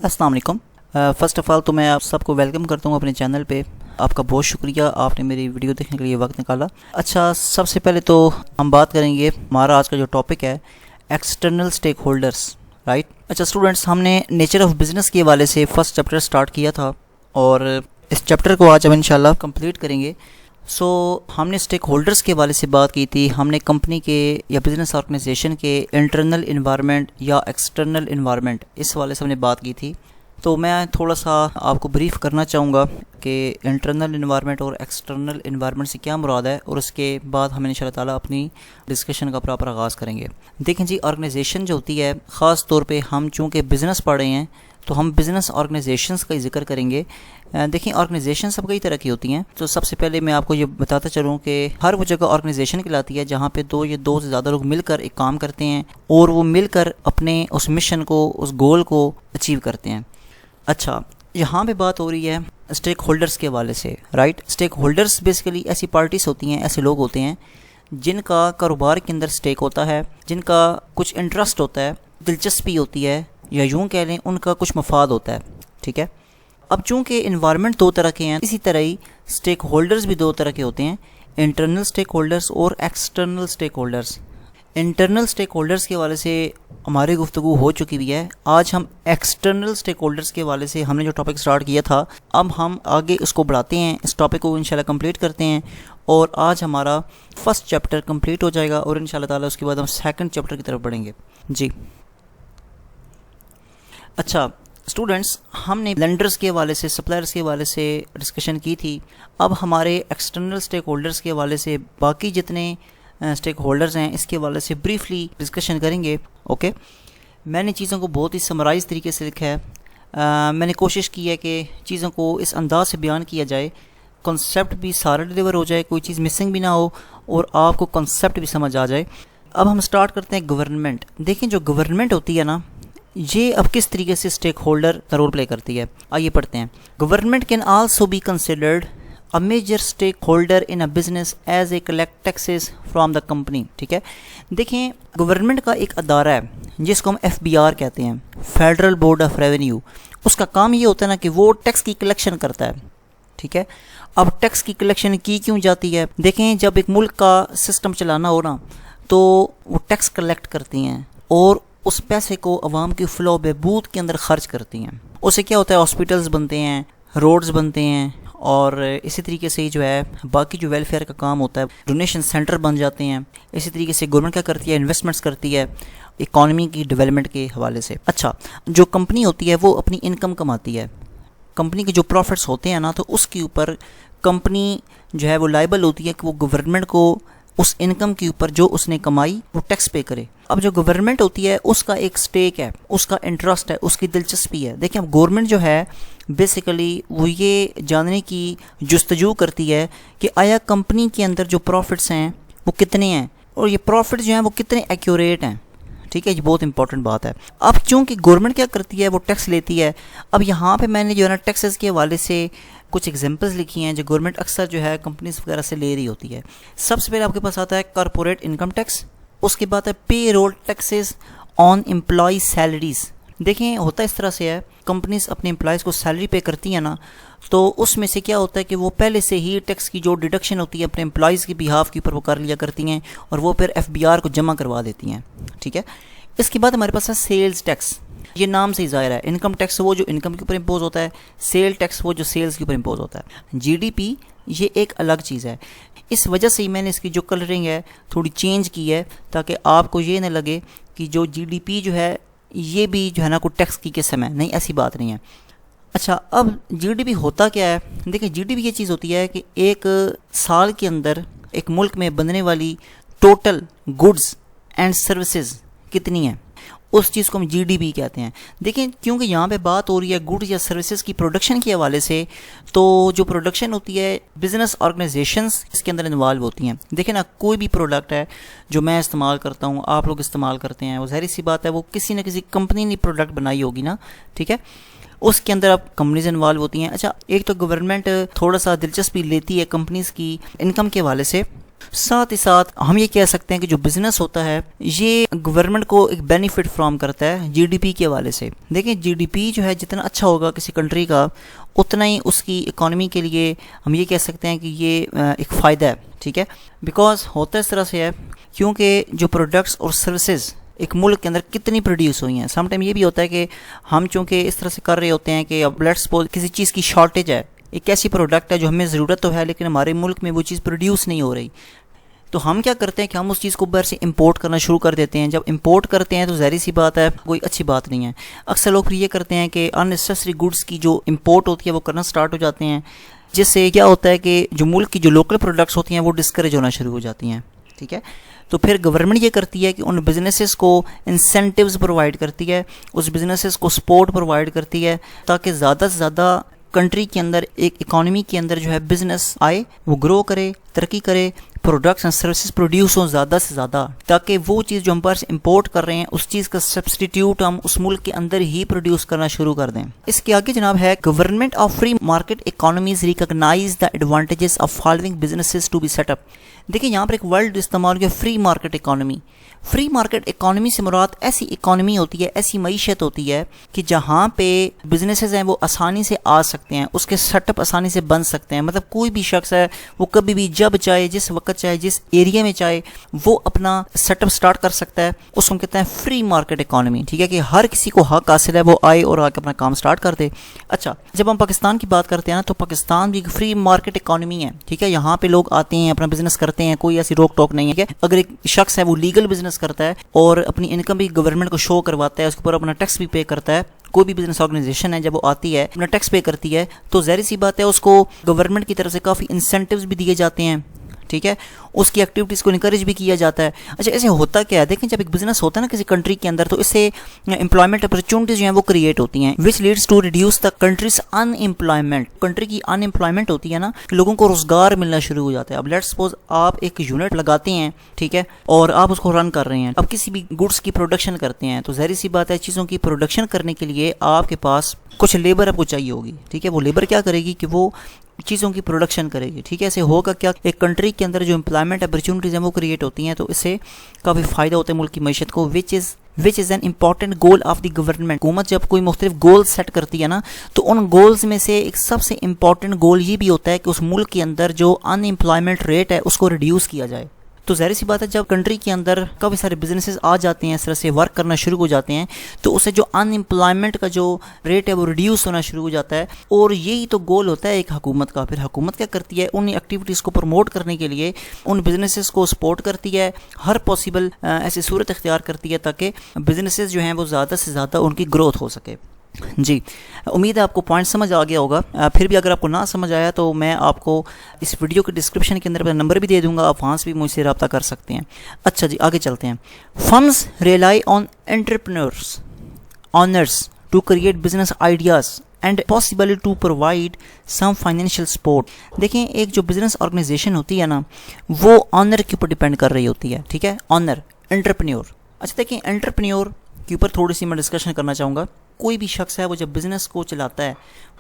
السلام علیکم۔ First of all تو میں آپ سب کو ویلکم کرتا ہوں اپنے چینل پہ۔ آپ کا بہت شکریہ، آپ نے میری ویڈیو دیکھنے کے لیے وقت نکالا۔ اچھا، سب سے پہلے تو ہم بات کریں گے، ہمارا آج کا جو ٹاپک ہے ایکسٹرنل اسٹیک ہولڈرس، رائٹ۔ اچھا اسٹوڈنٹس، ہم نے نیچر آف بزنس کے حوالے سے فرسٹ چیپٹر سٹارٹ کیا تھا اور اس چیپٹر کو آج ہم انشاءاللہ کمپلیٹ کریں گے۔ ہم نے اسٹیک ہولڈرس کے حوالے سے بات کی تھی، ہم نے کمپنی کے یا بزنس آرگنائزیشن کے انٹرنل انوائرمنٹ یا ایکسٹرنل انوائرمنٹ، اس حوالے سے ہم نے بات کی تھی۔ تو میں تھوڑا سا آپ کو بریف کرنا چاہوں گا کہ انٹرنل انوائرمنٹ اور ایکسٹرنل انوائرمنٹ سے کیا مراد ہے، اور اس کے بعد ہم ان شاء اللہ تعالیٰ اپنی ڈسکشن کا پراپر آغاز کریں گے۔ دیکھیں جی، آرگنائزیشن جو ہوتی ہے، خاص طور پہ ہم چونکہ بزنس پڑھ رہے ہیں تو ہم بزنس آرگنائزیشنس کا ہی ذکر کریں گے۔ دیکھیں، آرگنائزیشن سب کئی طرح کی ہوتی ہیں، تو سب سے پہلے میں آپ کو یہ بتاتا چلوں کہ ہر وہ جگہ آرگنائزیشن کہلاتی ہے جہاں پہ دو یا دو سے زیادہ لوگ مل کر ایک کام کرتے ہیں اور وہ مل کر اپنے اس مشن کو، اس گول کو اچیو کرتے ہیں۔ اچھا، یہاں پہ بات ہو رہی ہے اسٹیک ہولڈرس کے حوالے سے، رائٹ۔ اسٹیک ہولڈرس بیسیکلی ایسی پارٹیز ہوتی ہیں، ایسے لوگ ہوتے ہیں جن کا کاروبار کے اندر اسٹیک ہوتا ہے، جن کا کچھ انٹرسٹ ہوتا ہے، دلچسپی ہوتی ہے، یا یوں کہہ لیں ان کا کچھ مفاد ہوتا ہے، ٹھیک ہے۔ اب چونکہ انوائرمنٹ دو طرح کے ہیں، اسی طرح ہی اسٹیک ہولڈرز بھی دو طرح کے ہوتے ہیں، انٹرنل اسٹیک ہولڈرز اور external stake holders. Internal stake holders کے حوالے سے ہماری گفتگو ہو چکی ہوئی ہے۔ آج ہم ایکسٹرنل اسٹیک ہولڈرز کے حوالے سے ہم نے جو ٹاپک سٹارٹ کیا تھا، اب ہم آگے اس کو بڑھاتے ہیں، اس ٹاپک کو انشاءاللہ کمپلیٹ کرتے ہیں، اور آج ہمارا فرسٹ چیپٹر کمپلیٹ ہو جائے گا اور انشاءاللہ تعالیٰ اس کے بعد ہم سیکنڈ چیپٹر کی طرف بڑھیں گے۔ جی اچھا اسٹوڈنٹس، ہم نے لینڈرز کے حوالے سے، سپلائرز کے حوالے سے ڈسکشن کی تھی۔ اب ہمارے ایکسٹرنل اسٹیک ہولڈرز کے حوالے سے باقی جتنے اسٹیک ہولڈرز ہیں، اس کے حوالے سے بریفلی ڈسکشن کریں گے، اوکے۔ میں نے چیزوں کو بہت ہی سمرائز طریقے سے لکھا ہے، میں نے کوشش کی ہے کہ چیزوں کو اس انداز سے بیان کیا جائے، کنسیپٹ بھی سارا ڈلیور ہو جائے، کوئی چیز مسنگ بھی نہ ہو، اور آپ کو کنسیپٹ بھی سمجھ آ جائے۔ اب ہم سٹارٹ کرتے ہیں گورنمنٹ۔ دیکھیں، جو گورنمنٹ ہوتی ہے نا، یہ اب کس طریقے سے اسٹیک ہولڈر کا رول پلے کرتی ہے، آئیے پڑھتے ہیں۔ Government can also be considered a major stakeholder in a business as a collect taxes from the company، ٹھیک ہے۔ دیکھیں، گورنمنٹ کا ایک ادارہ ہے جس کو ہم FBR کہتے ہیں، فیڈرل بورڈ آف ریونیو۔ اس کا کام یہ ہوتا ہے نا کہ وہ ٹیکس کی کلیکشن کرتا ہے، ٹھیک ہے۔ اب ٹیکس کی کلیکشن کی کیوں جاتی ہے؟ دیکھیں، جب ایک ملک کا سسٹم چلانا ہو نا، تو وہ ٹیکس کلیکٹ کرتی ہیں اور اس پیسے کو عوام کی فلاح و بہبود کے اندر خرچ کرتی ہیں۔ اس سے کیا ہوتا ہے؟ ہاسپٹلز بنتے ہیں، روڈز بنتے ہیں، اور اسی طریقے سے جو ہے باقی جو ویلفیئر کا کام ہوتا ہے، ڈونیشن سینٹر بن جاتے ہیں۔ اسی طریقے سے گورنمنٹ کیا کرتی ہے؟ انویسٹمنٹس کرتی ہے اکانومی کی ڈیولپمنٹ کے حوالے سے۔ اچھا، جو کمپنی ہوتی ہے وہ اپنی انکم کماتی ہے، کمپنی کے جو پروفٹس ہوتے ہیں نا، تو اس کے اوپر کمپنی جو ہے وہ لائبل ہوتی ہے کہ وہ گورنمنٹ کو اس انکم کے اوپر جو اس نے کمائی وہ ٹیکس پے کرے۔ اب جو گورنمنٹ ہوتی ہے اس کا ایک سٹیک ہے، اس کا انٹرسٹ ہے، اس کی دلچسپی ہے۔ دیکھیں، اب گورنمنٹ جو ہے بیسیکلی وہ یہ جاننے کی جستجو کرتی ہے کہ آیا کمپنی کے اندر جو پروفٹس ہیں وہ کتنے ہیں، اور یہ پروفٹ جو ہیں وہ کتنے ایکوریٹ ہیں، ٹھیک ہے۔ یہ بہت امپورٹنٹ بات ہے۔ اب چونکہ گورنمنٹ کیا کرتی ہے؟ وہ ٹیکس لیتی ہے۔ اب یہاں پہ میں نے جو ہے نا ٹیکسز کے حوالے سے کچھ ایگزامپلز لکھی ہیں جو گورنمنٹ اکثر جو ہے کمپنیز وغیرہ سے لے رہی ہوتی ہے۔ سب سے پہلے آپ کے پاس آتا ہے کارپوریٹ انکم ٹیکس، اس کے بعد ہے payroll taxes on employee salaries. دیکھیں، ہوتا اس طرح سے ہے، کمپنیز اپنے امپلائیز کو سیلری پے کرتی ہیں نا، تو اس میں سے کیا ہوتا ہے کہ وہ پہلے سے ہی ٹیکس کی جو ڈیڈکشن ہوتی ہے اپنے امپلائیز کی بہاف کے اوپر وہ کر لیا کرتی ہیں، اور وہ پھر FBR کو جمع کروا دیتی ہیں، ٹھیک ہے۔ اس کے بعد ہمارے پاس ہے سیلز ٹیکس۔ یہ نام سے ہی ظاہر ہے، انکم ٹیکس وہ جو انکم کے اوپر امپوز ہوتا ہے، سیل ٹیکس وہ جو سیلز کے اوپر امپوز ہوتا ہے۔ GDP یہ ایک الگ چیز ہے، اس وجہ سے ہی میں نے اس کی جو کلرنگ ہے تھوڑی چینج کی ہے، تاکہ آپ کو یہ نہ لگے کہ جو GDP جو ہے یہ بھی جو ہے نا کوئی ٹیکس کی قسم ہے، نہیں، ایسی بات نہیں ہے۔ اچھا، اب GDP ہوتا کیا ہے؟ دیکھیں، GDP یہ چیز ہوتی ہے کہ ایک سال کے اندر ایک ملک میں بننے والی ٹوٹل گڈز اینڈ سروسز کتنی ہیں، اس چیز کو ہم GDP کہتے ہیں۔ دیکھیں، کیونکہ یہاں پہ بات ہو رہی ہے گڈز یا سروسز کی پروڈکشن کے حوالے سے، تو جو پروڈکشن ہوتی ہے بزنس آرگنائزیشنز اس کے اندر انوالو ہوتی ہیں۔ دیکھیں نا، کوئی بھی پروڈکٹ ہے جو میں استعمال کرتا ہوں، آپ لوگ استعمال کرتے ہیں، وہ ظاہری سی بات ہے وہ کسی نہ کسی کمپنی نے پروڈکٹ بنائی ہوگی نا، ٹھیک ہے۔ اس کے اندر اب کمپنیز انوالو ہوتی ہیں. اچھا ایک تو گورنمنٹ تھوڑا سا دلچسپی لیتی ہے کمپنیز کی انکم کے حوالے سے، ساتھ ہی ساتھ ہم یہ کہہ سکتے ہیں کہ جو بزنس ہوتا ہے یہ گورنمنٹ کو ایک بینیفٹ فراہم کرتا ہے جی ڈی پی کے حوالے سے. دیکھیں جی ڈی پی جو ہے جتنا اچھا ہوگا کسی کنٹری کا اتنا ہی اس کی اکانومی کے لیے ہم یہ کہہ سکتے ہیں کہ یہ ایک فائدہ ہے. ٹھیک ہے، بیکاز ہوتا اس طرح سے ہے کیونکہ جو پروڈکٹس اور سروسز ایک ملک کے اندر کتنی پروڈیوس ہوئی ہیں. سم ٹائم یہ بھی ہوتا ہے کہ ہم چونکہ اس طرح سے کر رہے ہوتے ہیں کہ اب لیٹس سپوز کسی چیز کی شارٹیج ہے، ایک ایسی پروڈکٹ ہے جو ہمیں ضرورت تو ہے لیکن ہمارے ملک میں وہ چیز پروڈیوس نہیں ہو رہی، تو ہم کیا کرتے ہیں کہ ہم اس چیز کو باہر سے امپورٹ کرنا شروع کر دیتے ہیں. جب امپورٹ کرتے ہیں تو ظاہر سی بات ہے کوئی اچھی بات نہیں ہے. اکثر لوگ یہ کرتے ہیں کہ ان نیسیسری گڈس کی جو امپورٹ ہوتی ہے وہ کرنا سٹارٹ ہو جاتے ہیں، جس سے کیا ہوتا ہے کہ جو ملک کی جو لوکل پروڈکٹس ہوتی ہیں وہ ڈسکریج ہونا شروع ہو جاتی ہیں. ٹھیک ہے، تو پھر گورنمنٹ یہ کرتی ہے کہ ان بزنسز کو انسینٹیوز پرووائڈ کرتی ہے، اس بزنسز کو سپورٹ پرووائڈ کرتی ہے تاکہ زیادہ سے زیادہ کنٹری کے اندر ایک اکانومی کے اندر جو ہے بزنس آئے، وہ گرو کرے، ترقی کرے، پروڈکٹس اینڈ سروسز پروڈیوس ہوں زیادہ سے زیادہ، تاکہ وہ چیز جو ہم باہر سے امپورٹ کر رہے ہیں اس چیز کا سبسٹیٹیوٹ ہم اس ملک کے اندر ہی پروڈیوس کرنا شروع کر دیں. اس کے آگے جناب ہے government of free market economies recognise the advantages of following businesses to be set up. دیکھیں یہاں پر ایک ورڈ استعمال کیا، free market economy. Free market economy سے مراد ایسی اکانومی ہوتی ہے، ایسی معیشت ہوتی ہے کہ جہاں پہ بزنسز ہیں وہ آسانی سے آ سکتے ہیں، اس کے سیٹ اپ آسانی سے بن سکتے ہیں. مطلب کوئی بھی شخص ہے وہ کبھی بھی جب چاہے، جس وقت چاہے، جس ایریا میں چاہے وہ اپنا سیٹ اپ سٹارٹ کر سکتا ہے. اس کو کہتے ہیں فری مارکیٹ اکانومی. ٹھیک ہے، کہ ہر کسی کو حق حاصل ہے وہ آئے اور آ کے اپنا کام سٹارٹ کر دے. اچھا جب ہم پاکستان کی بات کرتے ہیں نا تو پاکستان بھی ایک فری مارکیٹ اکانومی ہے. ٹھیک ہے، یہاں پہ لوگ آتے ہیں اپنا بزنس کرتے ہیں، کوئی ایسی روک ٹوک نہیں ہے. اگر ایک شخص ہے وہ لیگل بزنس کرتا ہے اور اپنی انکم بھی گورنمنٹ کو شو کرواتا ہے، اس کے اوپر اپنا ٹیکس بھی پے کرتا ہے، کوئی بھی بزنس آرگنائزیشن ہے جب وہ آتی ہے اپنا ٹیکس پے کرتی ہے تو ظاہر سی بات ہے اس کو گورنمنٹ کی طرف سے کافی انسینٹیوز بھی دیے جاتے ہیں. ٹھیک ہے، اس کی ایکٹیویٹیز کو انکریج بھی کیا جاتا ہے. اچھا ایسے ہوتا کیا ہے، دیکھیں جب ایک بزنس ہوتا ہے نا کسی کنٹری کے اندر تو اس سے امپلائمنٹ اپرچونٹیز جو ہیں وہ کریٹ ہوتی ہیں which leads to reduce the countries unemployment. Country کی ان امپلائمنٹ ہوتی ہے نا، لوگوں کو روزگار ملنا شروع ہو جاتا ہے. اب لیٹس سپوز آپ ایک یونٹ لگاتے ہیں، ٹھیک ہے، اور آپ اس کو رن کر رہے ہیں، اب کسی بھی گڈس کی پروڈکشن کرتے ہیں تو ظاہر سی بات ہے چیزوں کی پروڈکشن کرنے کے لیے آپ کے پاس کچھ لیبر آپ کو چاہیے ہوگی. ٹھیک ہے، وہ لیبر کیا کرے گی کہ وہ چیزوں کی پروڈکشن کرے گی. ٹھیک ہے، ایسے ہوگا کیا، ایک کنٹری کے اندر جو امپلائمنٹ اپرچونٹیز ہیں وہ کریٹ ہوتی ہیں تو اس سے کافی فائدہ ہوتا ہے ملک کی معیشت کو which is an important goal of the government. حکومت جب کوئی مختلف گول سیٹ کرتی ہے نا تو ان گولز میں سے ایک سب سے امپورٹنٹ گول یہ بھی ہوتا ہے کہ اس ملک کے اندر جو ان امپلائمنٹ ریٹ ہے اس کو ریڈیوس کیا جائے. تو ظاہر سی بات ہے جب کنٹری کے اندر کافی سارے بزنسز آ جاتے ہیں، اس طرح سے ورک کرنا شروع ہو جاتے ہیں تو اسے جو ان امپلائمنٹ کا جو ریٹ ہے وہ ریڈیوس ہونا شروع ہو جاتا ہے. اور یہی تو گول ہوتا ہے ایک حکومت کا. پھر حکومت کیا کرتی ہے، ان ایکٹیویٹیز کو پروموٹ کرنے کے لیے ان بزنسز کو سپورٹ کرتی ہے، ہر پاسبل ایسی صورت اختیار کرتی ہے تاکہ بزنسز جو ہیں وہ زیادہ سے زیادہ ان کی گروتھ ہو سکے. جی امید ہے آپ کو پوائنٹ سمجھ آ گیا ہوگا. پھر بھی اگر آپ کو نہ سمجھ آیا تو میں آپ کو اس ویڈیو کے ڈسکرپشن کے اندر نمبر بھی دے دوں گا، آپ وہاں سے بھی مجھ سے رابطہ کر سکتے ہیں. اچھا جی آگے چلتے ہیں. Firms rely on entrepreneurs owners to create business ideas and possible to provide some financial support. دیکھیں ایک جو بزنس آرگنائزیشن ہوتی ہے نا وہ آنر کے اوپر ڈپینڈ کر رہی ہوتی ہے. ٹھیک ہے، آنر انٹرپرینور. اچھا دیکھیں انٹرپرینور کے اوپر تھوڑی سی میں ڈسکشن کرنا چاہوں گا. کوئی بھی شخص ہے وہ جب بزنس کو چلاتا ہے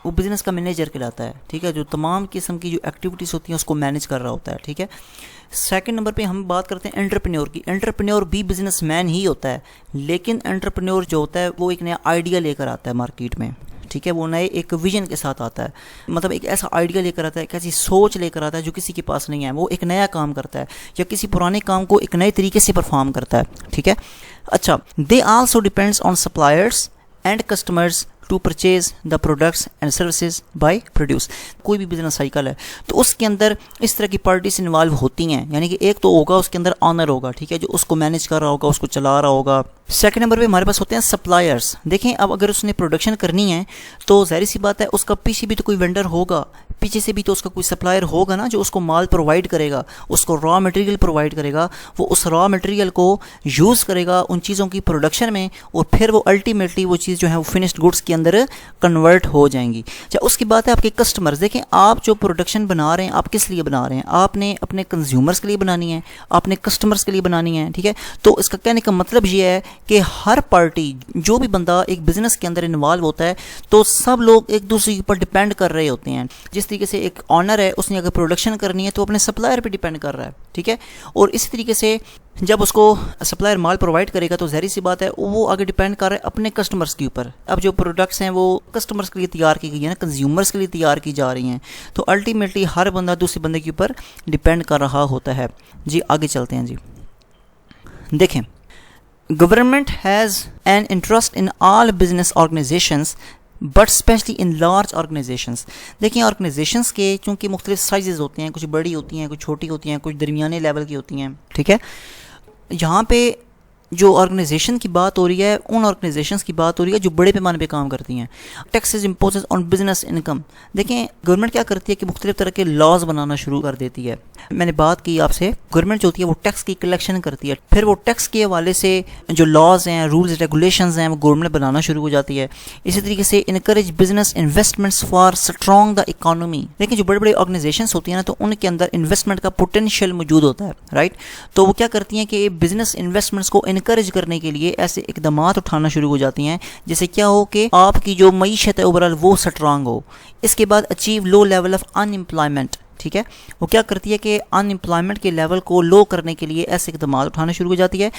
وہ بزنس کا مینیجر کہلاتا ہے. ٹھیک ہے، جو تمام قسم کی جو ایکٹیویٹیز ہوتی ہیں اس کو مینیج کر رہا ہوتا ہے. ٹھیک ہے، سیکنڈ نمبر پہ ہم بات کرتے ہیں انٹرپرینور کی. انٹرپرینور بھی بزنس مین ہی ہوتا ہے لیکن انٹرپرینور جو ہوتا ہے وہ ایک نیا آئیڈیا لے کر آتا ہے مارکیٹ میں. ٹھیک ہے، وہ نئے ایک ویژن کے ساتھ آتا ہے، مطلب ایک ایسا آئیڈیا لے کر آتا ہے، ایک ایسی سوچ لے کر آتا ہے جو کسی کے پاس نہیں ہے. وہ ایک نیا کام کرتا ہے یا کسی پرانے کام کو ایک نئے طریقے سے پرفارم کرتا ہے. ٹھیک ہے، اچھا they also depends on suppliers and customers to purchase the products and services by produce. کوئی بھی بزنس سائیکل ہے تو اس کے اندر اس طرح کی پارٹیز انوالو ہوتی ہیں، یعنی کہ ایک تو ہوگا اس کے اندر آنر ہوگا، ٹھیک ہے، جو اس کو مینیج کر رہا ہوگا، اس کو چلا رہا ہوگا. سیکنڈ نمبر پہ ہمارے پاس ہوتے ہیں سپلائرس. دیکھیں اب اگر اس نے پروڈکشن کرنی ہے تو ظاہر سی بات ہے اس کا پیچھے بھی تو کوئی وینڈر ہوگا، پیچھے سے بھی تو اس کا کوئی سپلائر ہوگا نا جو اس کو مال پرووائڈ کرے گا, اس کو را مٹیریل پرووائڈ کرے گا, وہ اس را مٹیریل کو یوز کرے گا ان چیزوں کی پروڈکشن میں, اور پھر وہ الٹیمیٹلی وہ چیز جو ہے وہ فنشڈ گڈس کے اندر کنورٹ ہو جائیں گی. اچھا اس کی بات ہے آپ کے کسٹمرز. دیکھیں آپ جو پروڈکشن بنا رہے ہیں آپ کس لیے بنا رہے ہیں؟ آپ نے اپنے کنزیومرز کے لیے بنانی ہے, آپ نے کسٹمرز کے لیے بنانی ہے, ٹھیک ہے. تو اس کا کہنے کا مطلب یہ ہے کہ ہر پارٹی, جو بھی بندہ ایک بزنس کے اندر انوالو ہوتا ہے, تو سب لوگ ایک دوسرے کے اوپر ڈپینڈ کر رہے ہوتے ہیں. جس طریقے سے ایک آنر ہے, اس نے اگر پروڈکشن کرنی ہے تو اپنے سپلائر پہ ڈپینڈ کر رہا ہے, ٹھیک ہے. اور اسی طریقے سے جب اس کو سپلائر مال پرووائڈ کرے گا تو ظاہر سی بات ہے وہ آگے ڈیپینڈ کر رہا ہے اپنے کسٹمرز کے اوپر. اب جو پروڈکٹس ہیں وہ کسٹمرز کے لیے تیار کی گئی ہیں نا, کنزیومرز کے لیے تیار کی جا رہی ہیں, تو الٹیمیٹلی ہر بندہ دوسرے بندے کے اوپر ڈیپینڈ کر رہا ہوتا ہے. جی آگے چلتے ہیں. جی دیکھیں, government has an interest in all business organisations but especially in large organisations. دیکھیں آرگنائزیشنس کے چونکہ مختلف سائزز ہوتے ہیں, کچھ بڑی ہوتی ہیں, کچھ چھوٹی ہوتی ہیں, کچھ درمیانے لیول کی ہوتی ہیں, ٹھیک ہے. یہاں پہ جو آرگنائزیشن کی بات ہو رہی ہے ان آرگنائزیشنس کی بات ہو رہی ہے جو بڑے پیمانے پہ کام کرتی ہیں. Taxes امپوزز on business income. دیکھیں گورنمنٹ کیا کرتی ہے کہ مختلف طرح کے لاز بنانا شروع کر دیتی ہے. میں نے بات کی آپ سے, گورنمنٹ جو ہوتی ہے وہ ٹیکس کی کلیکشن کرتی ہے, پھر وہ ٹیکس کے حوالے سے جو لاز ہیں, رولز ریگولیشنز ہیں, وہ گورنمنٹ بنانا شروع ہو جاتی ہے. اسی طریقے سے encourage business investments for strong the economy. دیکھیں جو بڑے بڑے آرگنائزیشنس ہوتی ہیں نا, تو ان کے اندر انویسٹمنٹ کا پوٹینشیل موجود ہوتا ہے, رائٹ. تو وہ کیا کرتی ہیں کہ بزنس انویسٹمنٹس کو انکریج کرنے کے لیے ایسے اقدامات اٹھانا شروع ہو جاتی ہیں جیسے کیا ہو کہ آپ کی جو معیشت ہے اوورال وہ اسٹرانگ ہو. اس کے بعد achieve low level of in employment, ٹھیک ہے. وہ کیا کرتی ہے کہ ان امپلائمنٹ کے لیول کو لو کرنے کے لیے ایسے اقدامات اٹھانا شروع ہو جاتی ہے.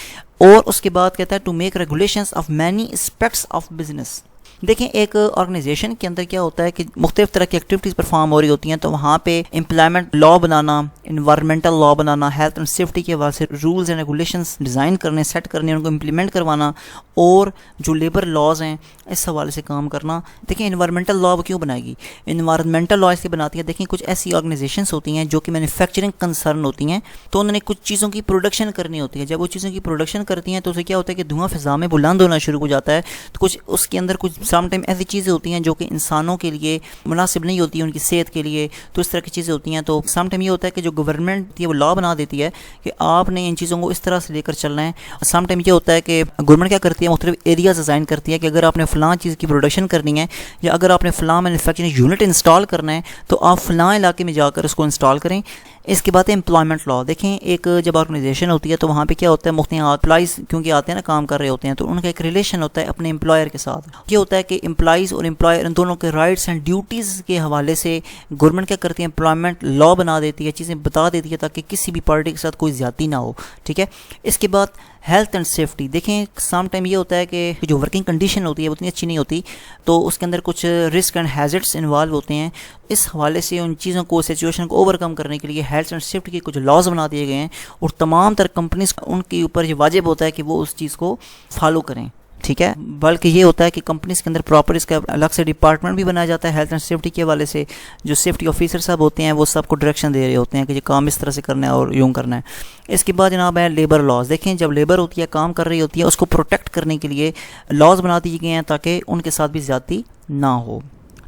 اور اس کے بعد کہتا ہے to make regulations of many aspects of business. دیکھیں ایک آرگنائزیشن کے اندر کیا ہوتا ہے کہ مختلف طرح کی ایکٹیویٹیز پرفارم ہو رہی ہوتی ہیں, تو وہاں پہ employment law banana, environmental law banana, health and safety کے حوالے سے رولز اینڈ ریگولیشنز ڈیزائن کرنے, سیٹ کرنے, ان کو امپلیمنٹ کروانا, اور جو لیبر لاز ہیں اس حوالے سے کام کرنا. دیکھیں انوائرمنٹل لا وہ کیوں بنائے گی؟ انوائرمنٹل لا اس لیے بناتی ہے, دیکھیں کچھ ایسی آرگنائزیشنس ہوتی ہیں جو کہ مینوفیکچرنگ کنسرن ہوتی ہیں, تو انہوں نے کچھ چیزوں کی پروڈکشن کرنی ہوتی ہے. جب وہ چیزوں کی پروڈکشن کرتی ہیں تو اسے کیا ہوتا ہے کہ دھواں فضا میں بلند ہونا شروع ہو جاتا ہے. تو کچھ اس کے اندر کچھ سم ٹائم ایسی چیزیں ہوتی ہیں جو کہ انسانوں کے لیے مناسب نہیں ہوتی ہیں, ان کی صحت کے لیے, تو اس طرح کی چیزیں ہوتی ہیں. تو سم ٹائم یہ ہوتا ہے کہ جو گورنمنٹ وہ لا بنا دیتی ہے کہ آپ نے ان چیزوں کو اس طرح سے لے کر چلنا ہے. سم ٹائم یہ ہوتا ہے کہ گورنمنٹ کیا کرتی ہے مختلف ایریاز ڈیزائن کرتی ہے کہ اگر آپ نے فلاں چیز کی پروڈکشن کرنی ہے یا اگر آپ نے فلاں مینوفیکچرنگ یونٹ انسٹال کرنا ہے تو آپ فلاں علاقے میں جا کر اس کو انسٹال کریں. اس کے بعد امپلائمنٹ لا. دیکھیں ایک جب آرگنائزیشن ہوتی ہے تو وہاں پہ کیا ہوتا ہے مختلف امپلائیز کیونکہ آتے ہیں نا, کام کر رہے ہوتے ہیں, تو ان کا ایک ریلیشن ہوتا ہے اپنے امپلائر کے ساتھ. یہ ہوتا ہے کہ امپلائیز اور امپلائر ان دونوں کے رائٹس اینڈ ڈیوٹیز کے حوالے سے گورنمنٹ کیا کرتی ہے امپلائمنٹ لا بنا دیتی ہے, چیزیں بتا دیتی ہے تاکہ کسی بھی پارٹی کے ساتھ کوئی زیادتی نہ ہو, ٹھیک ہے. اس کے بعد ہیلتھ اینڈ سیفٹی. دیکھیں سم ٹائم یہ ہوتا ہے کہ جو ورکنگ کنڈیشن ہوتی ہے وہ اتنی اچھی نہیں ہوتی, تو اس کے اندر کچھ رسک اینڈ ہیزرڈس انوالو ہوتے ہیں. اس حوالے سے ان چیزوں کو, سچویشن کو اوور کم کرنے کے لیے ہیلتھ اینڈ سیفٹی کے کچھ لاز بنا دیے گئے ہیں, اور تمام تر کمپنیز ان کے اوپر یہ واجب ہوتا ہے کہ وہ اس چیز کو فالو کریں, ٹھیک ہے. بلکہ یہ ہوتا ہے کہ کمپنیز کے اندر پراپر اس کا الگ سے ڈپارٹمنٹ بھی بنایا جاتا ہے ہیلتھ اینڈ سیفٹی کے حوالے سے. جو سیفٹی آفیسر صاحب ہوتے ہیں وہ سب کو ڈائریکشن دے رہے ہوتے ہیں کہ یہ کام اس طرح سے کرنا ہے اور یوں کرنا ہے. اس کے بعد جناب ہے لیبر لاز. دیکھیں جب لیبر ہوتی ہے, کام کر رہی ہوتی ہے, اس کو پروٹیکٹ کرنے کے لیے لاز بنا دیے گئے ہیں تاکہ ان کے ساتھ بھی زیادتی نہ ہو,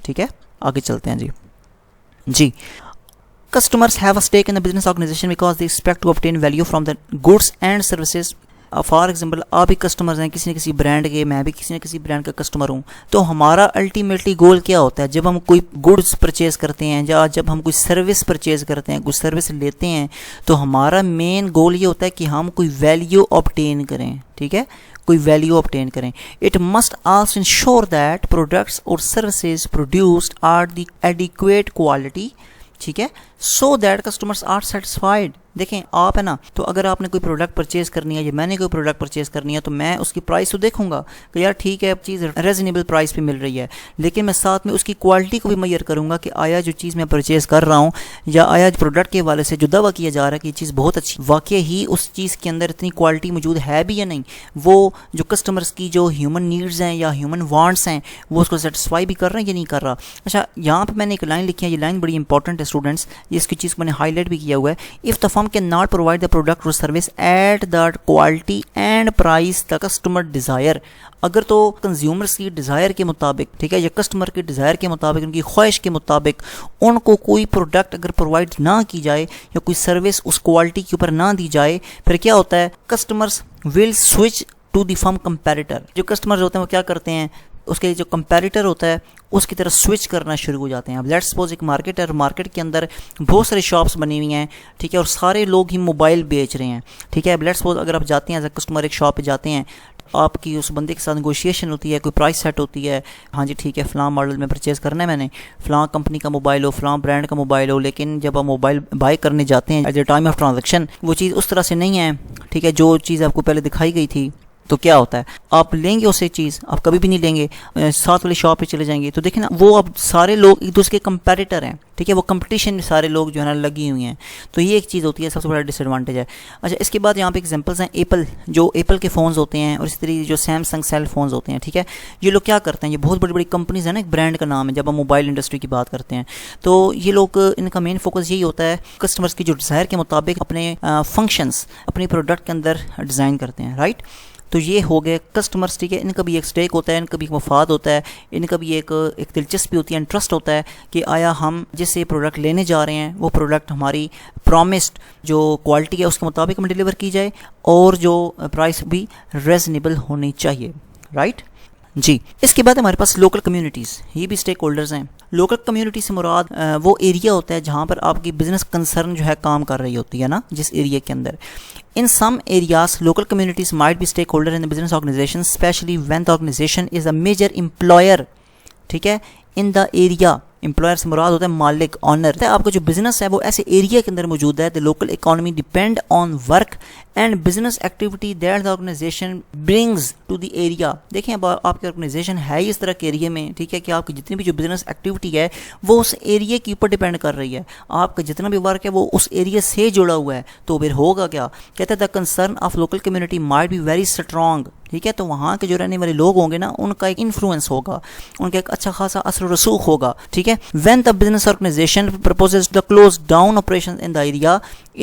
ٹھیک ہے. آگے چلتے ہیں. جی customers have a stake in the business organization because they expect to obtain value from the goods and services. For example آپ بھی کسٹمرز ہیں کسی نہ کسی برانڈ کے, میں بھی کسی نہ کسی برانڈ کا کسٹمر ہوں, تو ہمارا الٹیمیٹلی گول کیا ہوتا ہے جب ہم کوئی گڈس پرچیز کرتے ہیں یا جب ہم کوئی سروس پرچیز کرتے ہیں, کوئی سروس لیتے ہیں, تو ہمارا مین گول یہ ہوتا ہے کہ ہم کوئی ویلیو آبٹین کریں, ٹھیک ہے, کوئی ویلیو آبٹین کریں. It must also ensure that products اور services produced are the adequate quality, ٹھیک ہے, so that customers are satisfied. دیکھیں آپ ہے نا, تو اگر آپ نے کوئی پروڈکٹ پرچیز کرنی ہے یا میں نے کوئی پروڈکٹ پرچیز کرنی ہے تو میں اس کی پرائس تو دیکھوں گا کہ یار ٹھیک ہے چیز ریزنیبل پرائس پہ مل رہی ہے, لیکن میں ساتھ میں اس کی کوالٹی کو بھی میئر کروں گا کہ آیا جو چیز میں پرچیز کر رہا ہوں یا آیا پروڈکٹ کے حوالے سے جو دعویٰ کیا جا رہا ہے کہ یہ چیز بہت اچھی, واقعی ہی اس چیز کے اندر اتنی کوالٹی موجود ہے بھی یا نہیں, وہ جو کسٹمرس کی جو ہیومن نیڈز ہیں یا ہیومن وانٹس ہیں وہ اس کو سیٹسفائی بھی کر رہے ہیں یا نہیں کر رہا. اچھا یہاں پہ میں نے ایک لائن لکھی ہے, یہ لائن بڑی انپورٹنٹ ہے اسٹوڈنٹس. یہ اس کی چیز کو میں نے ہائی لائٹ بھی کیا ہوا ہے. If the firm can not provide the product اور service at the quality and price the customer desire, اگر تو کنزیومرس کی ڈیزائر کے مطابق, ٹھیک ہے, یا کسٹمر کی ڈیزائر کے مطابق, ان کی خواہش کے مطابق ان کو کوئی پروڈکٹ اگر پرووائڈ نہ کی جائے یا کوئی سروس اس کوالٹی کے اوپر نہ دی جائے, پھر کیا ہوتا ہے, customers will switch to the firm competitor. جو کسٹمرز ہوتے ہیں وہ کیا کرتے ہیں, اس کے جو کمپیریٹر ہوتا ہے اس کی طرف سوئچ کرنا شروع ہو جاتے ہیں. اب لیٹس سپوز ایک مارکیٹ ہے, مارکیٹ کے اندر بہت سارے شاپس بنی ہوئی ہیں, ٹھیک ہے, اور سارے لوگ ہی موبائل بیچ رہے ہیں, ٹھیک ہے. اب لیٹس سپوز اگر آپ جاتے ہیں ایز اے کسٹمر ایک شاپ پہ جاتے ہیں, آپ کی اس بندے کے ساتھ نیگوشیشن ہوتی ہے, کوئی پرائس سیٹ ہوتی ہے, ہاں جی ٹھیک ہے فلاں ماڈل میں پرچیز کرنا ہے میں نے, فلاں کمپنی کا موبائل ہو, فلاں برانڈ کا موبائل ہو, لیکن جب آپ موبائل بائی کرنے جاتے ہیں at the time of transaction وہ چیز اس طرح سے نہیں ہے, ٹھیک ہے, جو چیز آپ کو پہلے دکھائی گئی تھی, تو کیا ہوتا ہے, آپ لیں گے اسے چیز, آپ کبھی بھی نہیں لیں گے, ساتھ والی شاپ پہ چلے جائیں گے, تو دیکھیں نا وہ اب سارے لوگ ایک دوسرے کے کمپیریٹر ہیں, ٹھیک ہے, وہ کمپٹیشن میں سارے لوگ جو ہے نا لگی ہوئی ہیں, تو یہ ایک چیز ہوتی ہے, سب سے بڑا ڈس ایڈوانٹیج ہے. اچھا اس کے بعد یہاں پہ ایگزامپلس ہیں ایپل, جو ایپل کے فونز ہوتے ہیں, اور اسی طریقے جو سیمسنگ سیل فونز ہوتے ہیں, ٹھیک ہے, یہ لوگ کیا کرتے ہیں, یہ بہت بڑی بڑی کمپنیز ہیں نا, ایک برانڈ کا نام ہے, جب ہم موبائل انڈسٹری کی بات کرتے ہیں تو یہ لوگ ان کا مین فوکس یہی ہوتا ہے کسٹمرز کی جو ڈیزائر کے مطابق اپنے فنکشنز اپنی پروڈکٹ کے اندر ڈیزائن کرتے ہیں, رائٹ. تو یہ ہو گئے کسٹمرز, ٹھیک ہے, ان کا بھی ایک اسٹیک ہوتا ہے, ان کا بھی ایک مفاد ہوتا ہے, ان کا بھی ایک دلچسپی ہوتی ہے, انٹرسٹ ہوتا ہے کہ آیا ہم جس سے پروڈکٹ لینے جا رہے ہیں وہ پروڈکٹ ہماری پرومسڈ جو کوالٹی ہے اس کے مطابق ہمیں ڈیلیور کی جائے, اور جو پرائس بھی ریزنیبل ہونی چاہیے, رائٹ. جی اس کے بعد ہمارے پاس لوکل کمیونٹیز, یہ بھی اسٹیک ہولڈرز ہیں. لوکل کمیونٹی سے مراد وہ ایریا ہوتا ہے جہاں پر آپ کی بزنس کنسرن جو ہے کام کر رہی ہوتی ہے نا, جس ایریا کے اندر. In some areas, local communities might be stakeholder in the business organization, especially when the organization is a major employer, ٹھیک ہے, in the area. امپلائر سے مراد ہوتا ہے مالک, آنر. آپ کا جو بزنس ہے وہ ایسے ایریا کے اندر موجود ہے. the local economy depend on work and business activity that the organization brings to the area. دیکھیں اب آپ کی آرگنائزیشن ہے اس طرح کے ایریا میں, ٹھیک ہے, کہ آپ کی جتنی بھی جو بزنس ایکٹیویٹی ہے وہ اس ایریا کے اوپر ڈیپینڈ کر رہی ہے. آپ کا جتنا بھی ورک ہے وہ اس ایریا سے جڑا ہوا ہے, تو پھر ہوگا کیا, کہتے ہیں the concern of local community might be very strong, ٹھیک ہے. تو وہاں کے جو رہنے والے لوگ ہوں گے نا, ان کا ایک انفلوئنس ہوگا, ان کا ایک اچھا خاصا اثر و رسوخ ہوگا, ٹھیک ہے. when the business organization proposes to close down operations in the area,